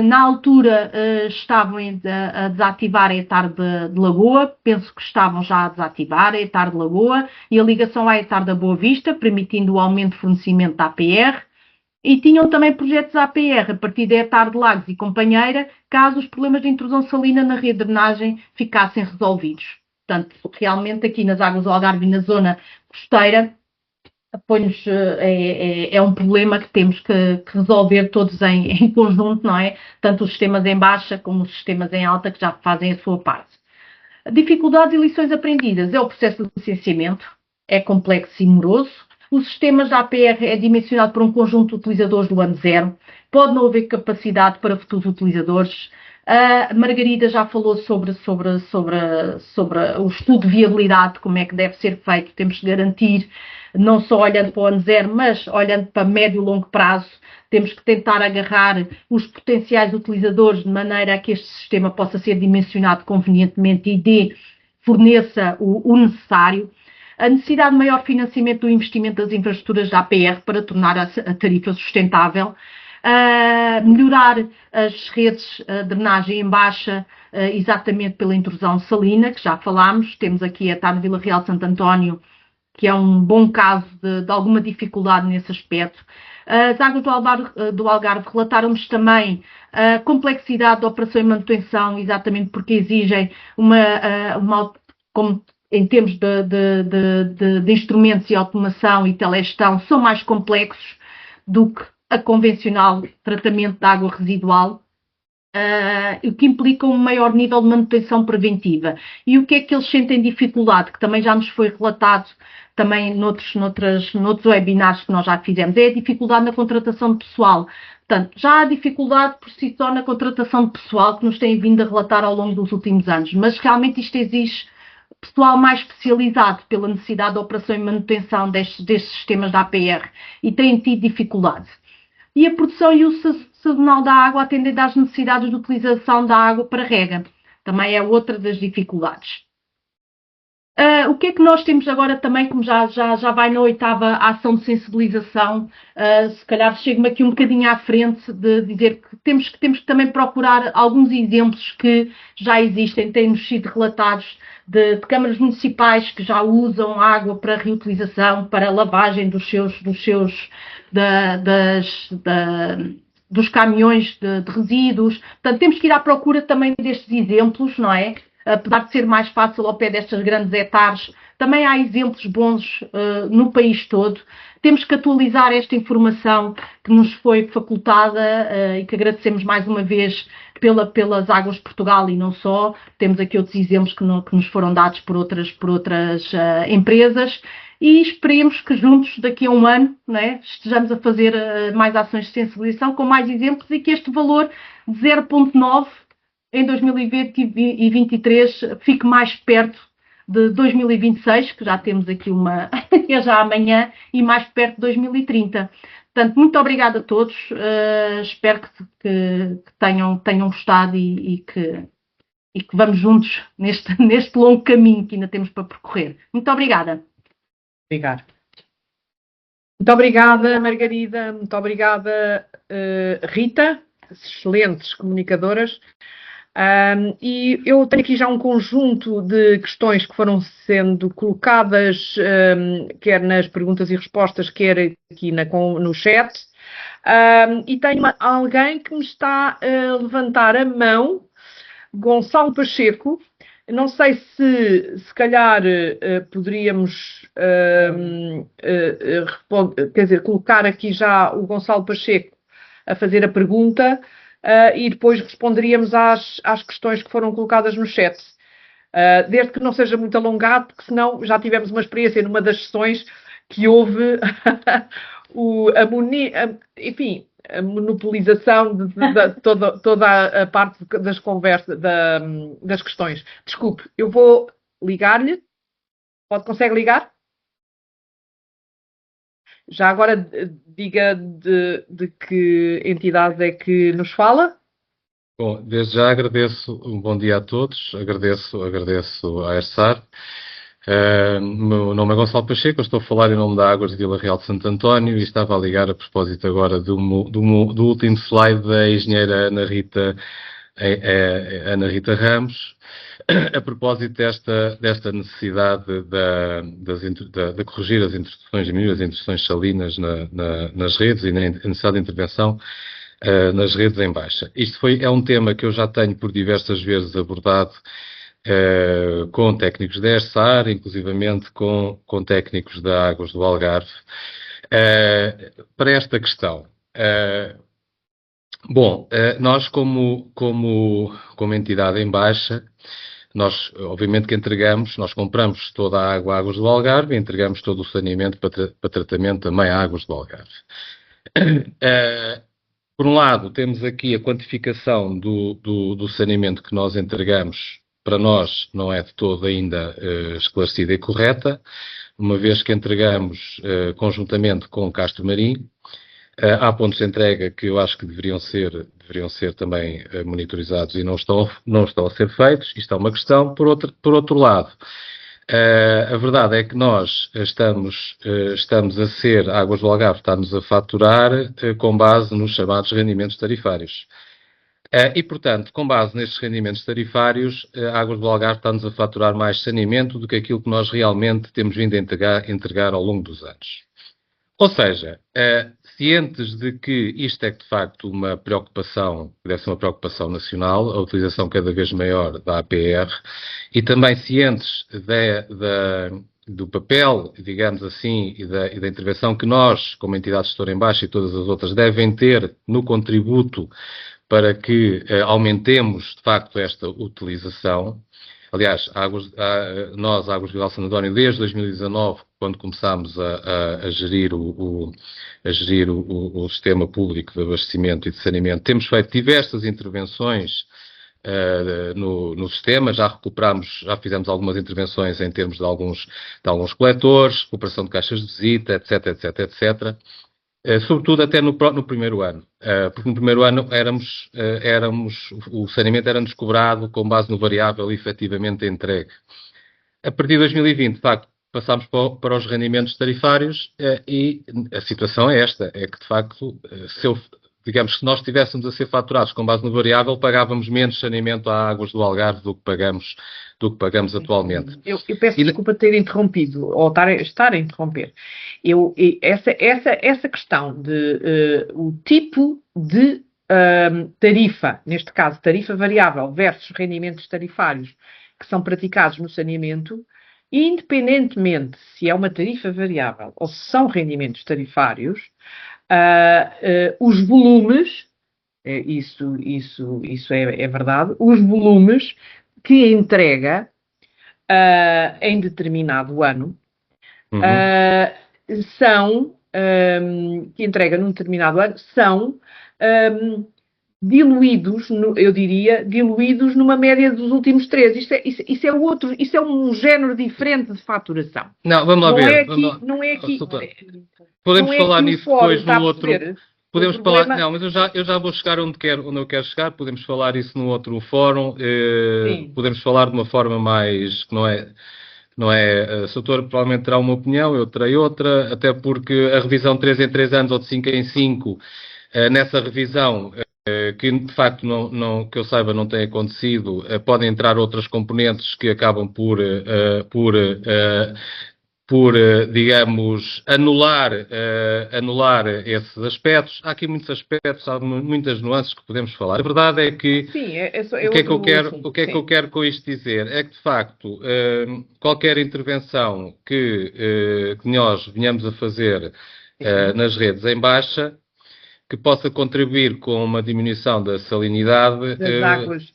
Na altura estavam a desativar a etar de Lagoa, penso que estavam já a desativar a etar de Lagoa e a ligação à etar da Boa Vista, permitindo o aumento de fornecimento da APR. E tinham também projetos APR a partir da etar de Lagos e Companheira, caso os problemas de intrusão salina na rede de drenagem ficassem resolvidos. Portanto, realmente aqui nas Águas do Algarve e na zona costeira, é um problema que temos que resolver todos em conjunto, não é? Tanto os sistemas em baixa como os sistemas em alta, que já fazem a sua parte. Dificuldades e lições aprendidas é o processo de licenciamento, é complexo e moroso. Os sistemas da APR é dimensionado por um conjunto de utilizadores do ano zero, pode não haver capacidade para futuros utilizadores. A Margarida já falou sobre o estudo de viabilidade, como é que deve ser feito. Temos que garantir, não só olhando para o ano zero, mas olhando para médio e longo prazo, temos que tentar agarrar os potenciais utilizadores de maneira a que este sistema possa ser dimensionado convenientemente e forneça o necessário. A necessidade de maior financiamento do investimento das infraestruturas da APR para tornar a tarifa sustentável. Melhorar as redes de drenagem em baixa, exatamente pela intrusão salina, que já falámos. Temos aqui a TAN Vila Real de Santo António, que é um bom caso de alguma dificuldade nesse aspecto. As águas do Algarve relataram-nos também a complexidade da operação e manutenção, exatamente porque exigem em termos de instrumentos e automação e telegestão, são mais complexos do que a convencional tratamento de água residual, o que implica um maior nível de manutenção preventiva. E o que é que eles sentem dificuldade, que também já nos foi relatado também noutros webinars que nós já fizemos, é a dificuldade na contratação de pessoal. Portanto, já há dificuldade por si só na contratação de pessoal que nos têm vindo a relatar ao longo dos últimos anos, mas realmente isto exige pessoal mais especializado pela necessidade de operação e manutenção destes sistemas da APR e têm tido dificuldade. E a produção e uso sazonal da água atendem às necessidades de utilização da água para rega. Também é outra das dificuldades. O que é que nós temos agora também, como já vai na 8ª ação de sensibilização, se calhar chego-me aqui um bocadinho à frente de dizer que temos que também procurar alguns exemplos que já existem, têm-nos sido relatados de câmaras municipais que já usam água para reutilização, para lavagem dos caminhões de resíduos. Portanto, temos que ir à procura também destes exemplos, não é? Apesar de ser mais fácil ao pé destas grandes hectares, também há exemplos bons no país todo. Temos que atualizar esta informação que nos foi facultada e que agradecemos mais uma vez pelas Águas de Portugal e não só. Temos aqui outros exemplos que nos foram dados por outras empresas e esperemos que juntos, daqui a um ano, né, estejamos a fazer mais ações de sensibilização com mais exemplos e que este valor de 0,9 em 2023 fique mais perto de 2026, que já temos aqui é já amanhã, e mais perto de 2030. Portanto, muito obrigada a todos, espero que tenham gostado e que vamos juntos neste longo caminho que ainda temos para percorrer. Muito obrigada. Obrigada. Muito obrigada, Margarida, muito obrigada, Rita, excelentes comunicadoras. E eu tenho aqui já um conjunto de questões que foram sendo colocadas, quer nas perguntas e respostas, quer aqui no chat. E tenho alguém que me está a levantar a mão, Gonçalo Pacheco. Não sei se calhar poderíamos colocar aqui já o Gonçalo Pacheco a fazer a pergunta. E depois responderíamos às questões que foram colocadas no chat. Desde que não seja muito alongado, porque senão já tivemos uma experiência numa das sessões que houve a monopolização de toda a parte das conversas, das questões. Desculpe, eu vou ligar-lhe. Consegue ligar? Já agora diga de que entidade é que nos fala. Bom, desde já agradeço, um bom dia a todos, agradeço à ERSAR. O meu nome é Gonçalo Pacheco, eu estou a falar em nome da Águas de Vila Real de Santo António e estava a ligar a propósito agora do último slide da engenheira Ana Rita Ramos, a propósito desta necessidade de corrigir as introduções, diminuir as introduções salinas nas redes e na necessidade de intervenção nas redes em baixa. Isto é um tema que eu já tenho por diversas vezes abordado com técnicos da ERSAR, inclusivamente com técnicos da Águas do Algarve, para esta questão. Nós como entidade em baixa, nós obviamente que nós compramos toda a água à Águas do Algarve e entregamos todo o saneamento para tratamento também a Águas do Algarve. Por um lado, temos aqui a quantificação do saneamento que nós entregamos. Para nós não é de todo ainda esclarecida e correta, uma vez que entregamos conjuntamente com Castro Marim. Há pontos de entrega que eu acho que deveriam ser também monitorizados e não estão a ser feitos. Isto é uma questão. Por outro lado, a verdade é que nós estamos a ser, a Águas do Algarve está-nos a faturar com base nos chamados rendimentos tarifários. E, portanto, com base nestes rendimentos tarifários, a Águas do Algarve está-nos a faturar mais saneamento do que aquilo que nós realmente temos vindo a entregar ao longo dos anos. Ou seja, cientes de que isto é de facto uma preocupação, deve ser uma preocupação nacional, a utilização cada vez maior da APR, e também cientes do papel, digamos assim, e da intervenção que nós, como entidade gestora em baixo e todas as outras, devem ter no contributo para que aumentemos, de facto, esta utilização. Aliás, nós, Águas Vila Sanadónio, desde 2019, quando começámos a gerir o sistema público de abastecimento e de saneamento, temos feito diversas intervenções no sistema, já fizemos algumas intervenções em termos de alguns coletores, recuperação de caixas de visita, etc. Sobretudo até no primeiro ano, porque no primeiro ano o saneamento era-nos cobrado com base no variável efetivamente entregue. A partir de 2020, de facto, passámos para os rendimentos tarifários e a situação é esta, é que de facto, digamos que se nós estivéssemos a ser faturados com base no variável, pagávamos menos saneamento a Águas do Algarve do que pagamos atualmente. Eu peço desculpa ter interrompido, ou estar a interromper. Essa questão de o tipo de tarifa, neste caso tarifa variável versus rendimentos tarifários que são praticados no saneamento, independentemente se é uma tarifa variável ou se são rendimentos tarifários, os volumes, isso é verdade, os volumes que entrega em determinado ano que entrega num determinado ano são diluídos, eu diria, diluídos numa média dos últimos 3. Isso é um género diferente de faturação. Não, vamos lá ver. Não é aqui. Podemos falar nisso depois no outro. Podemos falar, problema... não, mas eu já vou chegar onde eu quero chegar, podemos falar isso num outro fórum, podemos falar de uma forma mais, que não é, o doutor provavelmente terá uma opinião, eu terei outra, até porque a revisão de 3 em 3 anos ou de 5 em 5, nessa revisão, que de facto que eu saiba não tem acontecido, podem entrar outras componentes que acabam por digamos, anular esses aspectos. Há aqui muitos aspectos, há muitas nuances que podemos falar. A verdade é que o que eu quero com isto dizer é que, de facto, qualquer intervenção que nós venhamos a fazer nas redes em baixa, que possa contribuir com uma diminuição da salinidade das águas,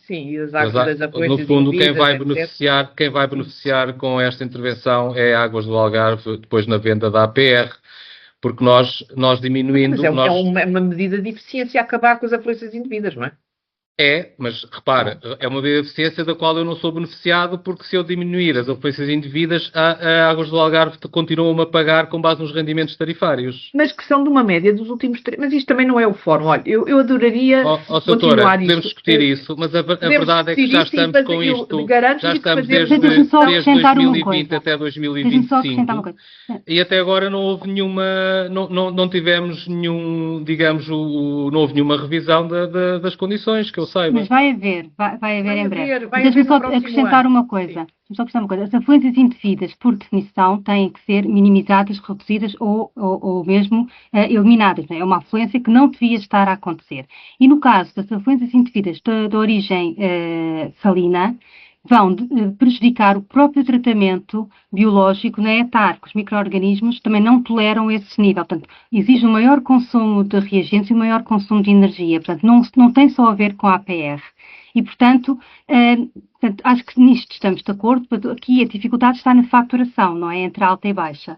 das afluências. No fundo, quem vai beneficiar com esta intervenção é Águas do Algarve, depois na venda da APR, porque nós diminuindo... Mas é uma medida de eficiência acabar com as afluências indevidas, não é? Mas repara, é uma medida de eficiência da qual eu não sou beneficiado, porque se eu diminuir as ofensas indevidas, a Águas do Algarve continuam a pagar com base nos rendimentos tarifários. Mas que são de uma média dos últimos 3... Mas isto também não é o fórum. Olha, eu adoraria continuar isto. Podemos discutir isso, mas a verdade é que já estamos com isto, já estamos desde 2020 até 2025, e até agora não houve não tivemos digamos, não houve nenhuma revisão das condições que eu saiba. Mas vai haver em breve. Deixa-me só acrescentar uma coisa. As afluências indevidas, por definição, têm que ser minimizadas, reduzidas ou mesmo eliminadas. É uma afluência que não devia estar a acontecer. E no caso das afluências indevidas de origem salina, vão prejudicar o próprio tratamento biológico na etar, que os micro-organismos também não toleram esse nível. Portanto, exige um maior consumo de reagentes e um maior consumo de energia. Portanto, não tem só a ver com a APR. E, portanto, acho que nisto estamos de acordo. Aqui a dificuldade está na faturação, não é? Entre alta e baixa.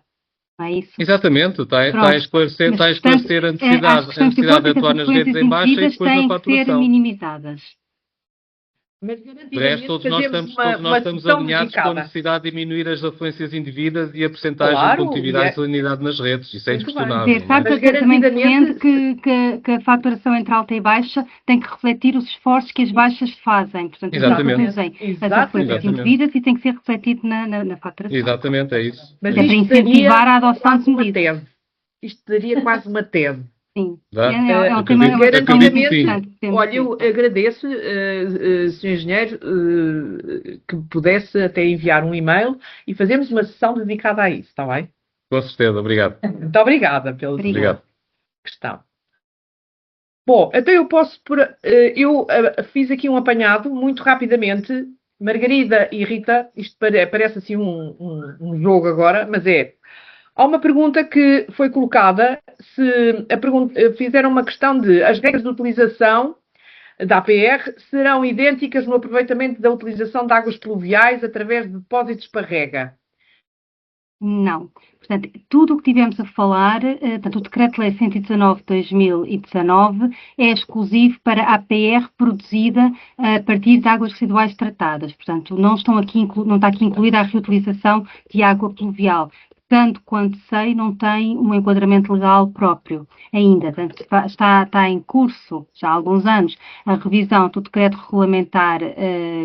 não é isso? Exatamente, está a Pronto. esclarecer, Mas, a esclarecer a portanto, acho necessidade, que de atuar nas redes em baixa e depois na têm que ser faturação. minimizadas. Mas De resto, garantidamente todos nós fazemos estamos sessão alinhados com a dedicada. necessidade de diminuir as afluências indevidas e a percentagem de Claro, condutividade e e salinidade nas redes. Isso é Muito bem. inquestionável, não é? Sabe Mas perfeitamente garantidamente- que a faturação entre alta e baixa tem que refletir os esforços que as baixas fazem. Portanto, Exatamente. reduzem as Exatamente. afluências indevidas e tem que ser refletido na faturação. Exatamente, é isso. Mas É para isto incentivar daria a adoção quase de uma medidas. tese. Isto daria quase uma tese. Sim. Dá? É um Acredito- tema, é uma questão muito acredito que sim. importante. que temos Olha, eu que- agradeço, Sr. Engenheiro, que pudesse até enviar um e-mail e fazermos uma sessão dedicada a isso, está bem? Com certeza, obrigado. Muito obrigada pela sua Obrigado. questão. Bom, então eu posso... fiz aqui um apanhado, muito rapidamente. Margarida e Rita, isto parece assim um jogo agora, mas é... Há uma pergunta que foi colocada, fizeram uma questão de as regras de utilização da APR serão idênticas no aproveitamento da utilização de águas pluviais através de depósitos para rega. Não. Portanto, tudo o que tivemos a falar, portanto, o Decreto-Lei 119 de 2019 é exclusivo para a APR produzida a partir de águas residuais tratadas. Portanto, não está aqui incluída a reutilização de água pluvial. Tanto quanto sei, não tem um enquadramento legal próprio ainda. Portanto, está em curso, já há alguns anos, a revisão do Decreto Regulamentar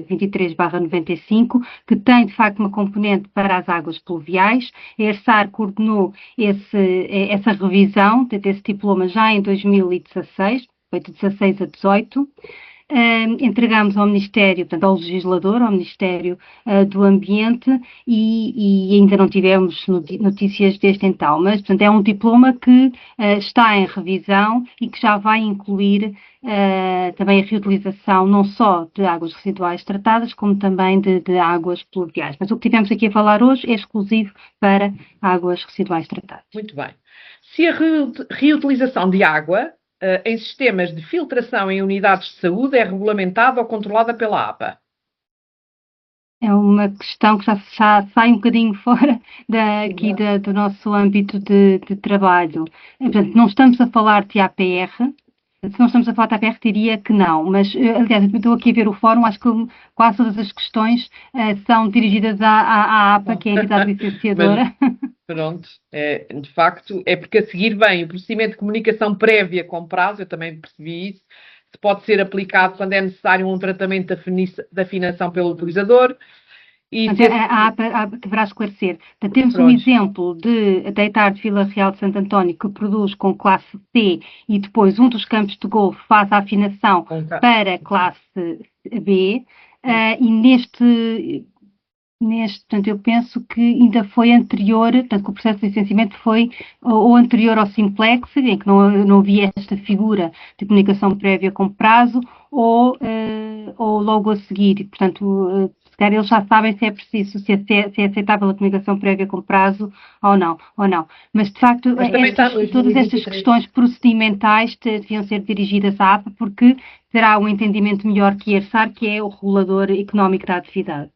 23/95, que tem, de facto, uma componente para as águas pluviais. A ERSAR coordenou essa revisão desse diploma já em 2016, foi de 16 a 18. Entregamos ao Ministério, portanto, ao legislador, ao Ministério do Ambiente e ainda não tivemos notícias desde então. Mas, portanto, é um diploma que está em revisão e que já vai incluir também a reutilização não só de águas residuais tratadas, como também de águas pluviais. Mas o que tivemos aqui a falar hoje é exclusivo para águas residuais tratadas. Muito bem. Se a reutilização de água em sistemas de filtração em unidades de saúde é regulamentada ou controlada pela APA? É uma questão que já sai um bocadinho fora do nosso âmbito de trabalho. Portanto, não estamos a falar de APR. Se não estamos a falar de APR, diria que não. Mas, aliás, eu estou aqui a ver o fórum, acho que quase todas as questões são dirigidas à APA, que é a entidade licenciadora. Pronto, de facto, é porque a seguir vem o procedimento de comunicação prévia com prazo, eu também percebi isso, se pode ser aplicado quando é necessário um tratamento de afinação pelo utilizador. E a APA deverá esclarecer. Portanto, temos um exemplo da ETAR de Vila Real de Santo António que produz com classe C e depois um dos campos de golfe faz a afinação para classe B e portanto, eu penso que ainda foi anterior, portanto, que o processo de licenciamento foi ou anterior ao Simplex, em que não havia esta figura de comunicação prévia com prazo, ou logo a seguir. Portanto, se calhar eles já sabem se é preciso, se é aceitável a comunicação prévia com prazo ou não. Mas, de facto, todas estas questões procedimentais deviam ser dirigidas à APA, porque terá um entendimento melhor que a ERSAR, que é o regulador económico da atividade.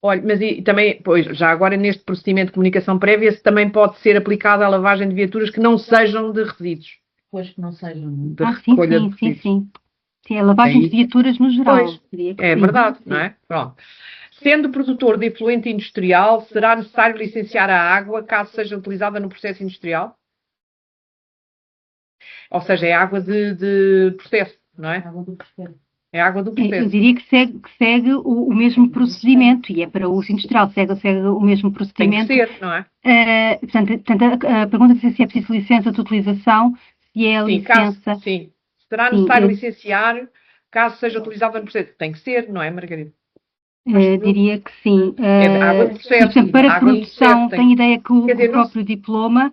Olha, mas também, pois, já agora neste procedimento de comunicação prévia, se também pode ser aplicada a lavagem de viaturas que não sejam de resíduos. Pois que não sejam. De recolha de resíduos. Sim. Sim, a lavagem de viaturas no geral. Pois, verdade, não é? Pronto. Sendo produtor de efluente industrial, será necessário licenciar a água caso seja utilizada no processo industrial? Ou seja, é água de processo, não é? Água do processo. É água do processo. Eu diria que segue o mesmo procedimento e é para uso industrial, segue o mesmo procedimento. Tem que ser, não é? Portanto, a pergunta é se é preciso licença de utilização, se é a licença... Sim. Será necessário licenciar caso seja utilizada no processo? Tem que ser, não é, Margarida? Diria que sim. É de água de processo. Por exemplo, para produção, tenho ideia que o dizer, próprio diploma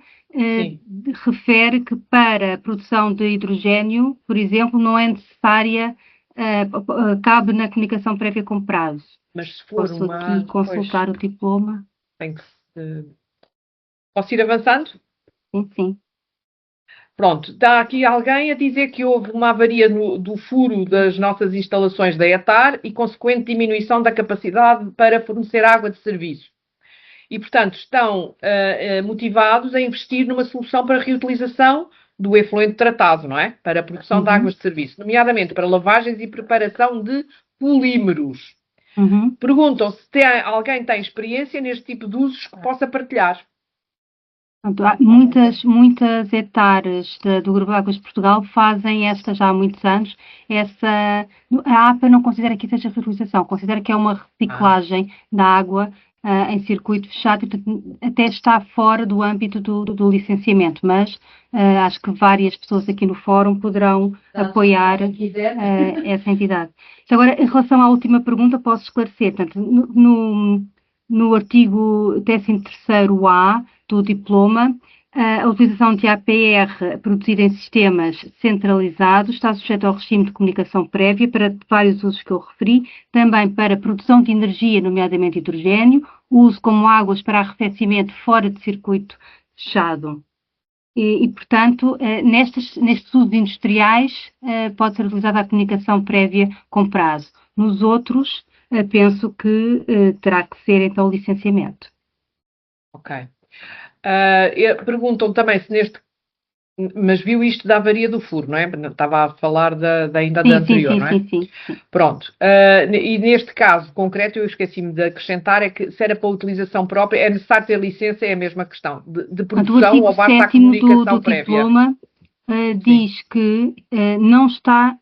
refere que para a produção de hidrogénio, por exemplo, não é necessária, cabe na comunicação prévia com prazo. Mas se for Posso aqui consultar o diploma? Tem que Posso ir avançando? Sim. Pronto, está aqui alguém a dizer que houve uma avaria do furo das nossas instalações da ETAR e consequente diminuição da capacidade para fornecer água de serviço. e, portanto, estão motivados a investir numa solução para reutilização do efluente tratado, não é? Para a produção de águas de serviço, nomeadamente para lavagens e preparação de polímeros. Perguntam se alguém tem experiência neste tipo de usos que possa partilhar. Portanto, há muitas hectares do Grupo de Águas de Portugal fazem esta já há muitos anos. A APA não considera que isso seja reutilização, considera que é uma reciclagem da água em circuito fechado e, portanto, até está fora do âmbito do licenciamento, mas acho que várias pessoas aqui no fórum poderão apoiar essa entidade. Agora, em relação à última pergunta, posso esclarecer. Portanto, no artigo 13º-A do diploma, a utilização de APR produzida em sistemas centralizados está sujeita ao regime de comunicação prévia para vários usos que eu referi, também para produção de energia, nomeadamente hidrogênio, uso como águas para arrefecimento fora de circuito fechado. E portanto, nestes usos industriais, pode ser utilizada a comunicação prévia com prazo. Nos outros, penso que terá que ser, então, o licenciamento. Ok. Perguntam também se mas viu isto da avaria do furo, não é? Estava a falar ainda da anterior, não é? Sim. Pronto. E neste caso concreto, eu esqueci-me de acrescentar, é que se era para utilização própria, é necessário ter licença, é a mesma questão. De produção ou basta a comunicação prévia? O diploma diz que não está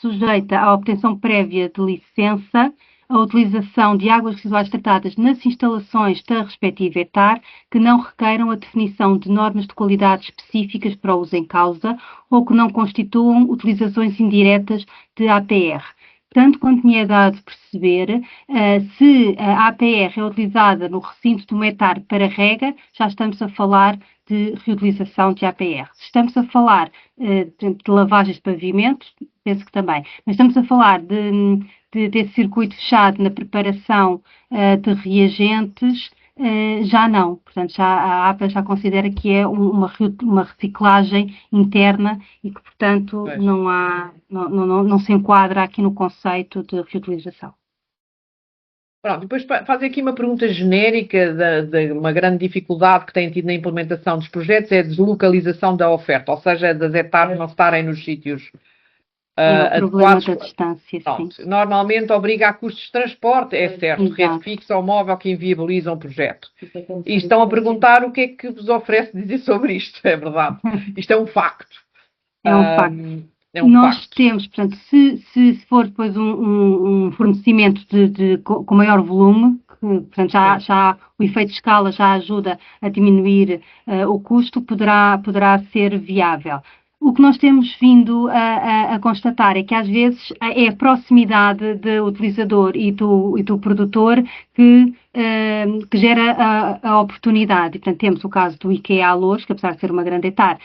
sujeita à obtenção prévia de licença a utilização de águas residuais tratadas nas instalações da respectiva hectare que não requeiram a definição de normas de qualidade específicas para o uso em causa ou que não constituam utilizações indiretas de APR. Tanto quanto me é dado perceber, se a APR é utilizada no recinto de uma hectare para rega, já estamos a falar de reutilização de APR. Se estamos a falar de lavagens de pavimento, penso que também. Mas estamos a falar desse circuito fechado na preparação de reagentes, já não. Portanto, a APA já considera que é uma reciclagem interna e que, portanto, não se enquadra aqui no conceito de reutilização. Pronto, depois fazem aqui uma pergunta genérica de uma grande dificuldade que têm tido na implementação dos projetos, é a deslocalização da oferta, ou seja, das hectares não estarem nos sítios o problema da distância, pronto, sim. Normalmente obriga a custos de transporte, é certo, Exato. rede fixa ou móvel que inviabilizam o projeto. E estão a perguntar o que é que vos oferece dizer sobre isto, é verdade. Isto é um facto. É um facto. Nós temos, portanto, se for depois um fornecimento com maior volume, portanto, já o efeito de escala já ajuda a diminuir o custo, poderá ser viável. O que nós temos vindo a constatar é que às vezes é a proximidade do utilizador e do produtor que gera a oportunidade. E, portanto, temos o caso do IKEA Loures, que apesar de ser uma grande hectare,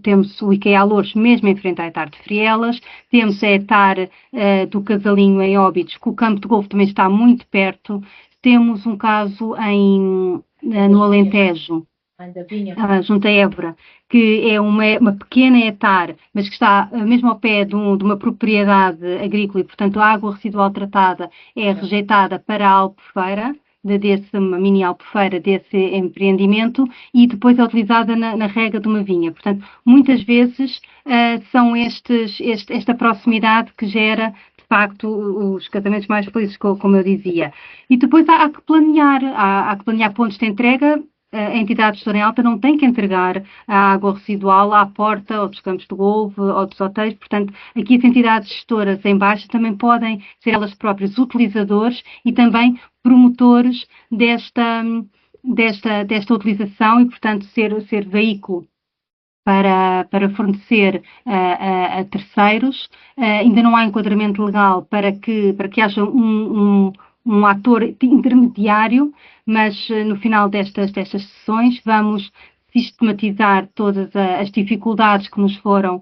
temos o IKEA Loures mesmo em frente à hectare de Frielas, temos a hectare do Casalinho em Óbidos, que o campo de golfe também está muito perto, temos um caso no Alentejo, junto a Évora, que é uma pequena hectare, mas que está mesmo ao pé de uma propriedade agrícola e, portanto, a água residual tratada é rejeitada para a albufeira, uma mini albufeira desse empreendimento e depois é utilizada na rega de uma vinha. Portanto, muitas vezes são esta proximidade que gera de facto os casamentos mais felizes, como eu dizia. E depois há que planear pontos de entrega. A entidade de gestora em alta não tem que entregar a água residual à porta ou dos campos de golfe ou dos hotéis, portanto, aqui as entidades gestoras em baixa também podem ser elas próprias utilizadores e também promotores desta utilização e, portanto, ser veículo para fornecer a terceiros. Ainda não há enquadramento legal para que haja um ator intermediário, mas no final destas sessões vamos sistematizar todas as dificuldades que nos foram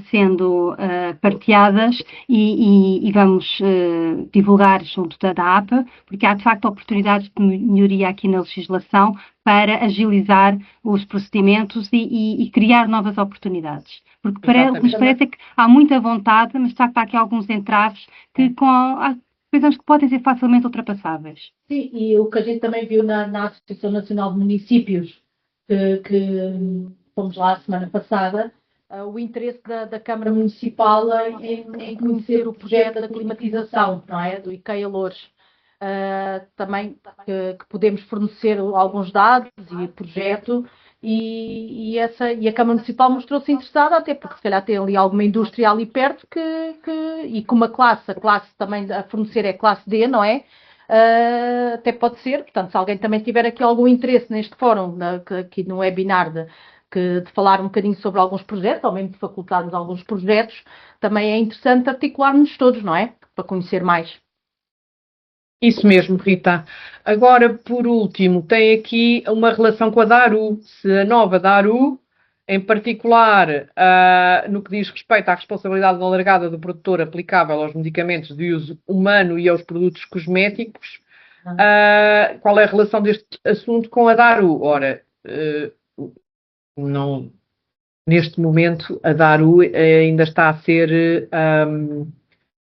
sendo partilhadas e vamos divulgar junto da APA, porque há de facto oportunidades de melhoria aqui na legislação para agilizar os procedimentos e criar novas oportunidades. Porque o que nos parece é que há muita vontade, mas de facto há aqui alguns entraves que pensamos que podem ser facilmente ultrapassáveis. Sim, e o que a gente também viu na Associação Nacional de Municípios, que fomos lá a semana passada, o interesse da Câmara Municipal em conhecer o projeto da climatização, não é? Do IKEA Loures. Também que podemos fornecer alguns dados e o projeto, e a Câmara Municipal mostrou-se interessada, até porque se calhar tem ali alguma indústria ali perto e com a classe também a fornecer é classe D, não é? Até pode ser, portanto, se alguém também tiver aqui algum interesse neste fórum, aqui no webinar, de falar um bocadinho sobre alguns projetos, ou mesmo de facultarmos alguns projetos, também é interessante articularmos todos, não é? Para conhecer mais. Isso mesmo, Rita. Agora, por último, tem aqui uma relação com a DARU. Se a nova DARU, em particular, no que diz respeito à responsabilidade não alargada do produtor aplicável aos medicamentos de uso humano e aos produtos cosméticos, qual é a relação deste assunto com a DARU? Ora, não, neste momento, a DARU ainda está a ser...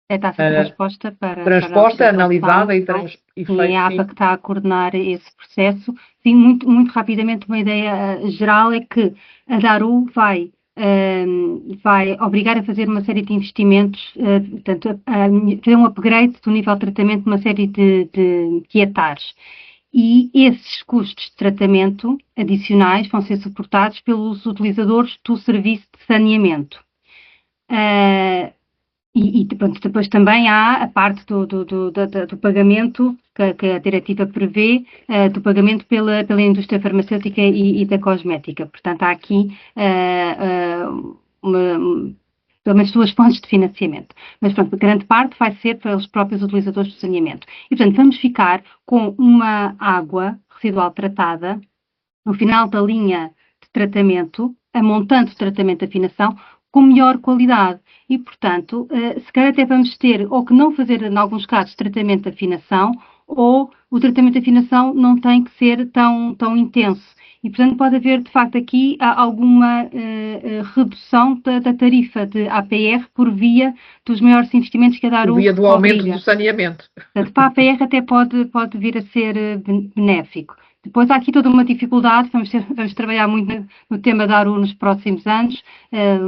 Está a ser transposta para transposta, analisada e feita. É a APA que está a coordenar esse processo. Sim, muito rapidamente, uma ideia geral é que a DARU vai obrigar a fazer uma série de investimentos, portanto, a fazer um upgrade do nível de tratamento de uma série de hectares. E esses custos de tratamento adicionais vão ser suportados pelos utilizadores do serviço de saneamento. E depois também há a parte do pagamento que a diretiva prevê, do pagamento pela indústria farmacêutica e da cosmética. Portanto, há aqui pelo menos duas fontes de financiamento. Mas, pronto, grande parte vai ser pelos próprios utilizadores do saneamento. E, portanto, vamos ficar com uma água residual tratada no final da linha de tratamento, a montante de tratamento de afinação, com melhor qualidade. E, portanto, se calhar até vamos ter, ou que não fazer, em alguns casos, tratamento de afinação, ou o tratamento de afinação não tem que ser tão intenso. E, portanto, pode haver, de facto, aqui alguma redução da tarifa de APR por via dos maiores investimentos que a DARU por via do aumento do saneamento. Portanto, para a APR até pode vir a ser benéfico. Depois há aqui toda uma dificuldade, vamos trabalhar muito no tema da ARU nos próximos anos,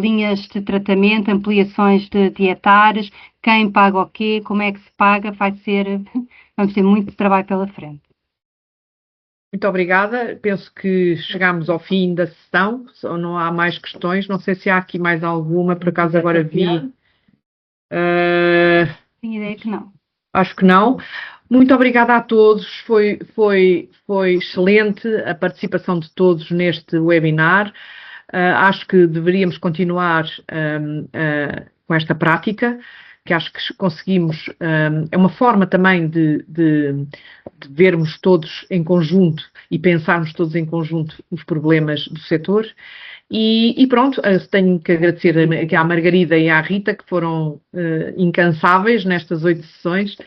linhas de tratamento, ampliações de hectares, quem paga o quê, como é que se paga, vamos ter muito trabalho pela frente. Muito obrigada, penso que chegámos ao fim da sessão, não há mais questões, não sei se há aqui mais alguma, por acaso agora vi... Tenho ideia que não. Acho que não. Muito obrigada a todos, foi excelente a participação de todos neste webinar. Acho que deveríamos continuar com esta prática, que acho que conseguimos, é uma forma também de vermos todos em conjunto e pensarmos todos em conjunto os problemas do setor. E pronto, tenho que agradecer aqui à Margarida e à Rita, que foram incansáveis nestas 8 sessões.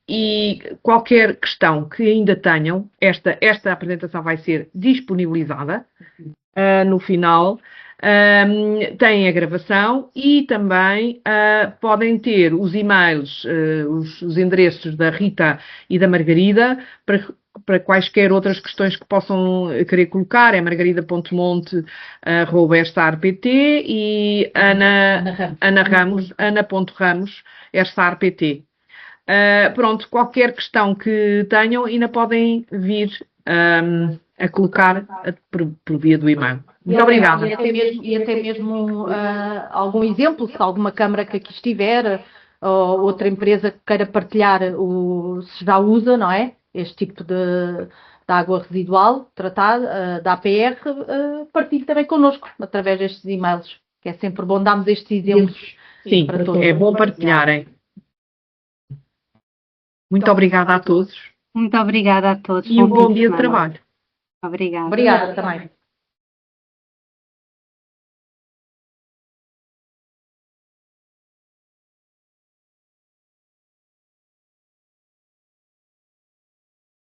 E qualquer questão que ainda tenham, esta apresentação vai ser disponibilizada no final. Têm a gravação e também podem ter os e-mails, os endereços da Rita e da Margarida para quaisquer outras questões que possam querer colocar. É margarida.monte@ersarpt e ana.ramos@ersarpt. Pronto, qualquer questão que tenham ainda podem vir a colocar por via do e-mail. Muito obrigada. E até mesmo algum exemplo, se alguma câmara que aqui estiver, ou outra empresa que queira partilhar se já usa, não é? Este tipo de água residual tratada, da APR, partilhe também connosco, através destes e-mails, que é sempre bom darmos estes exemplos. Sim, para todos. É bom partilharem. Muito obrigada a todos. Muito obrigada a todos. E um bom dia de trabalho. Obrigada. Obrigada também.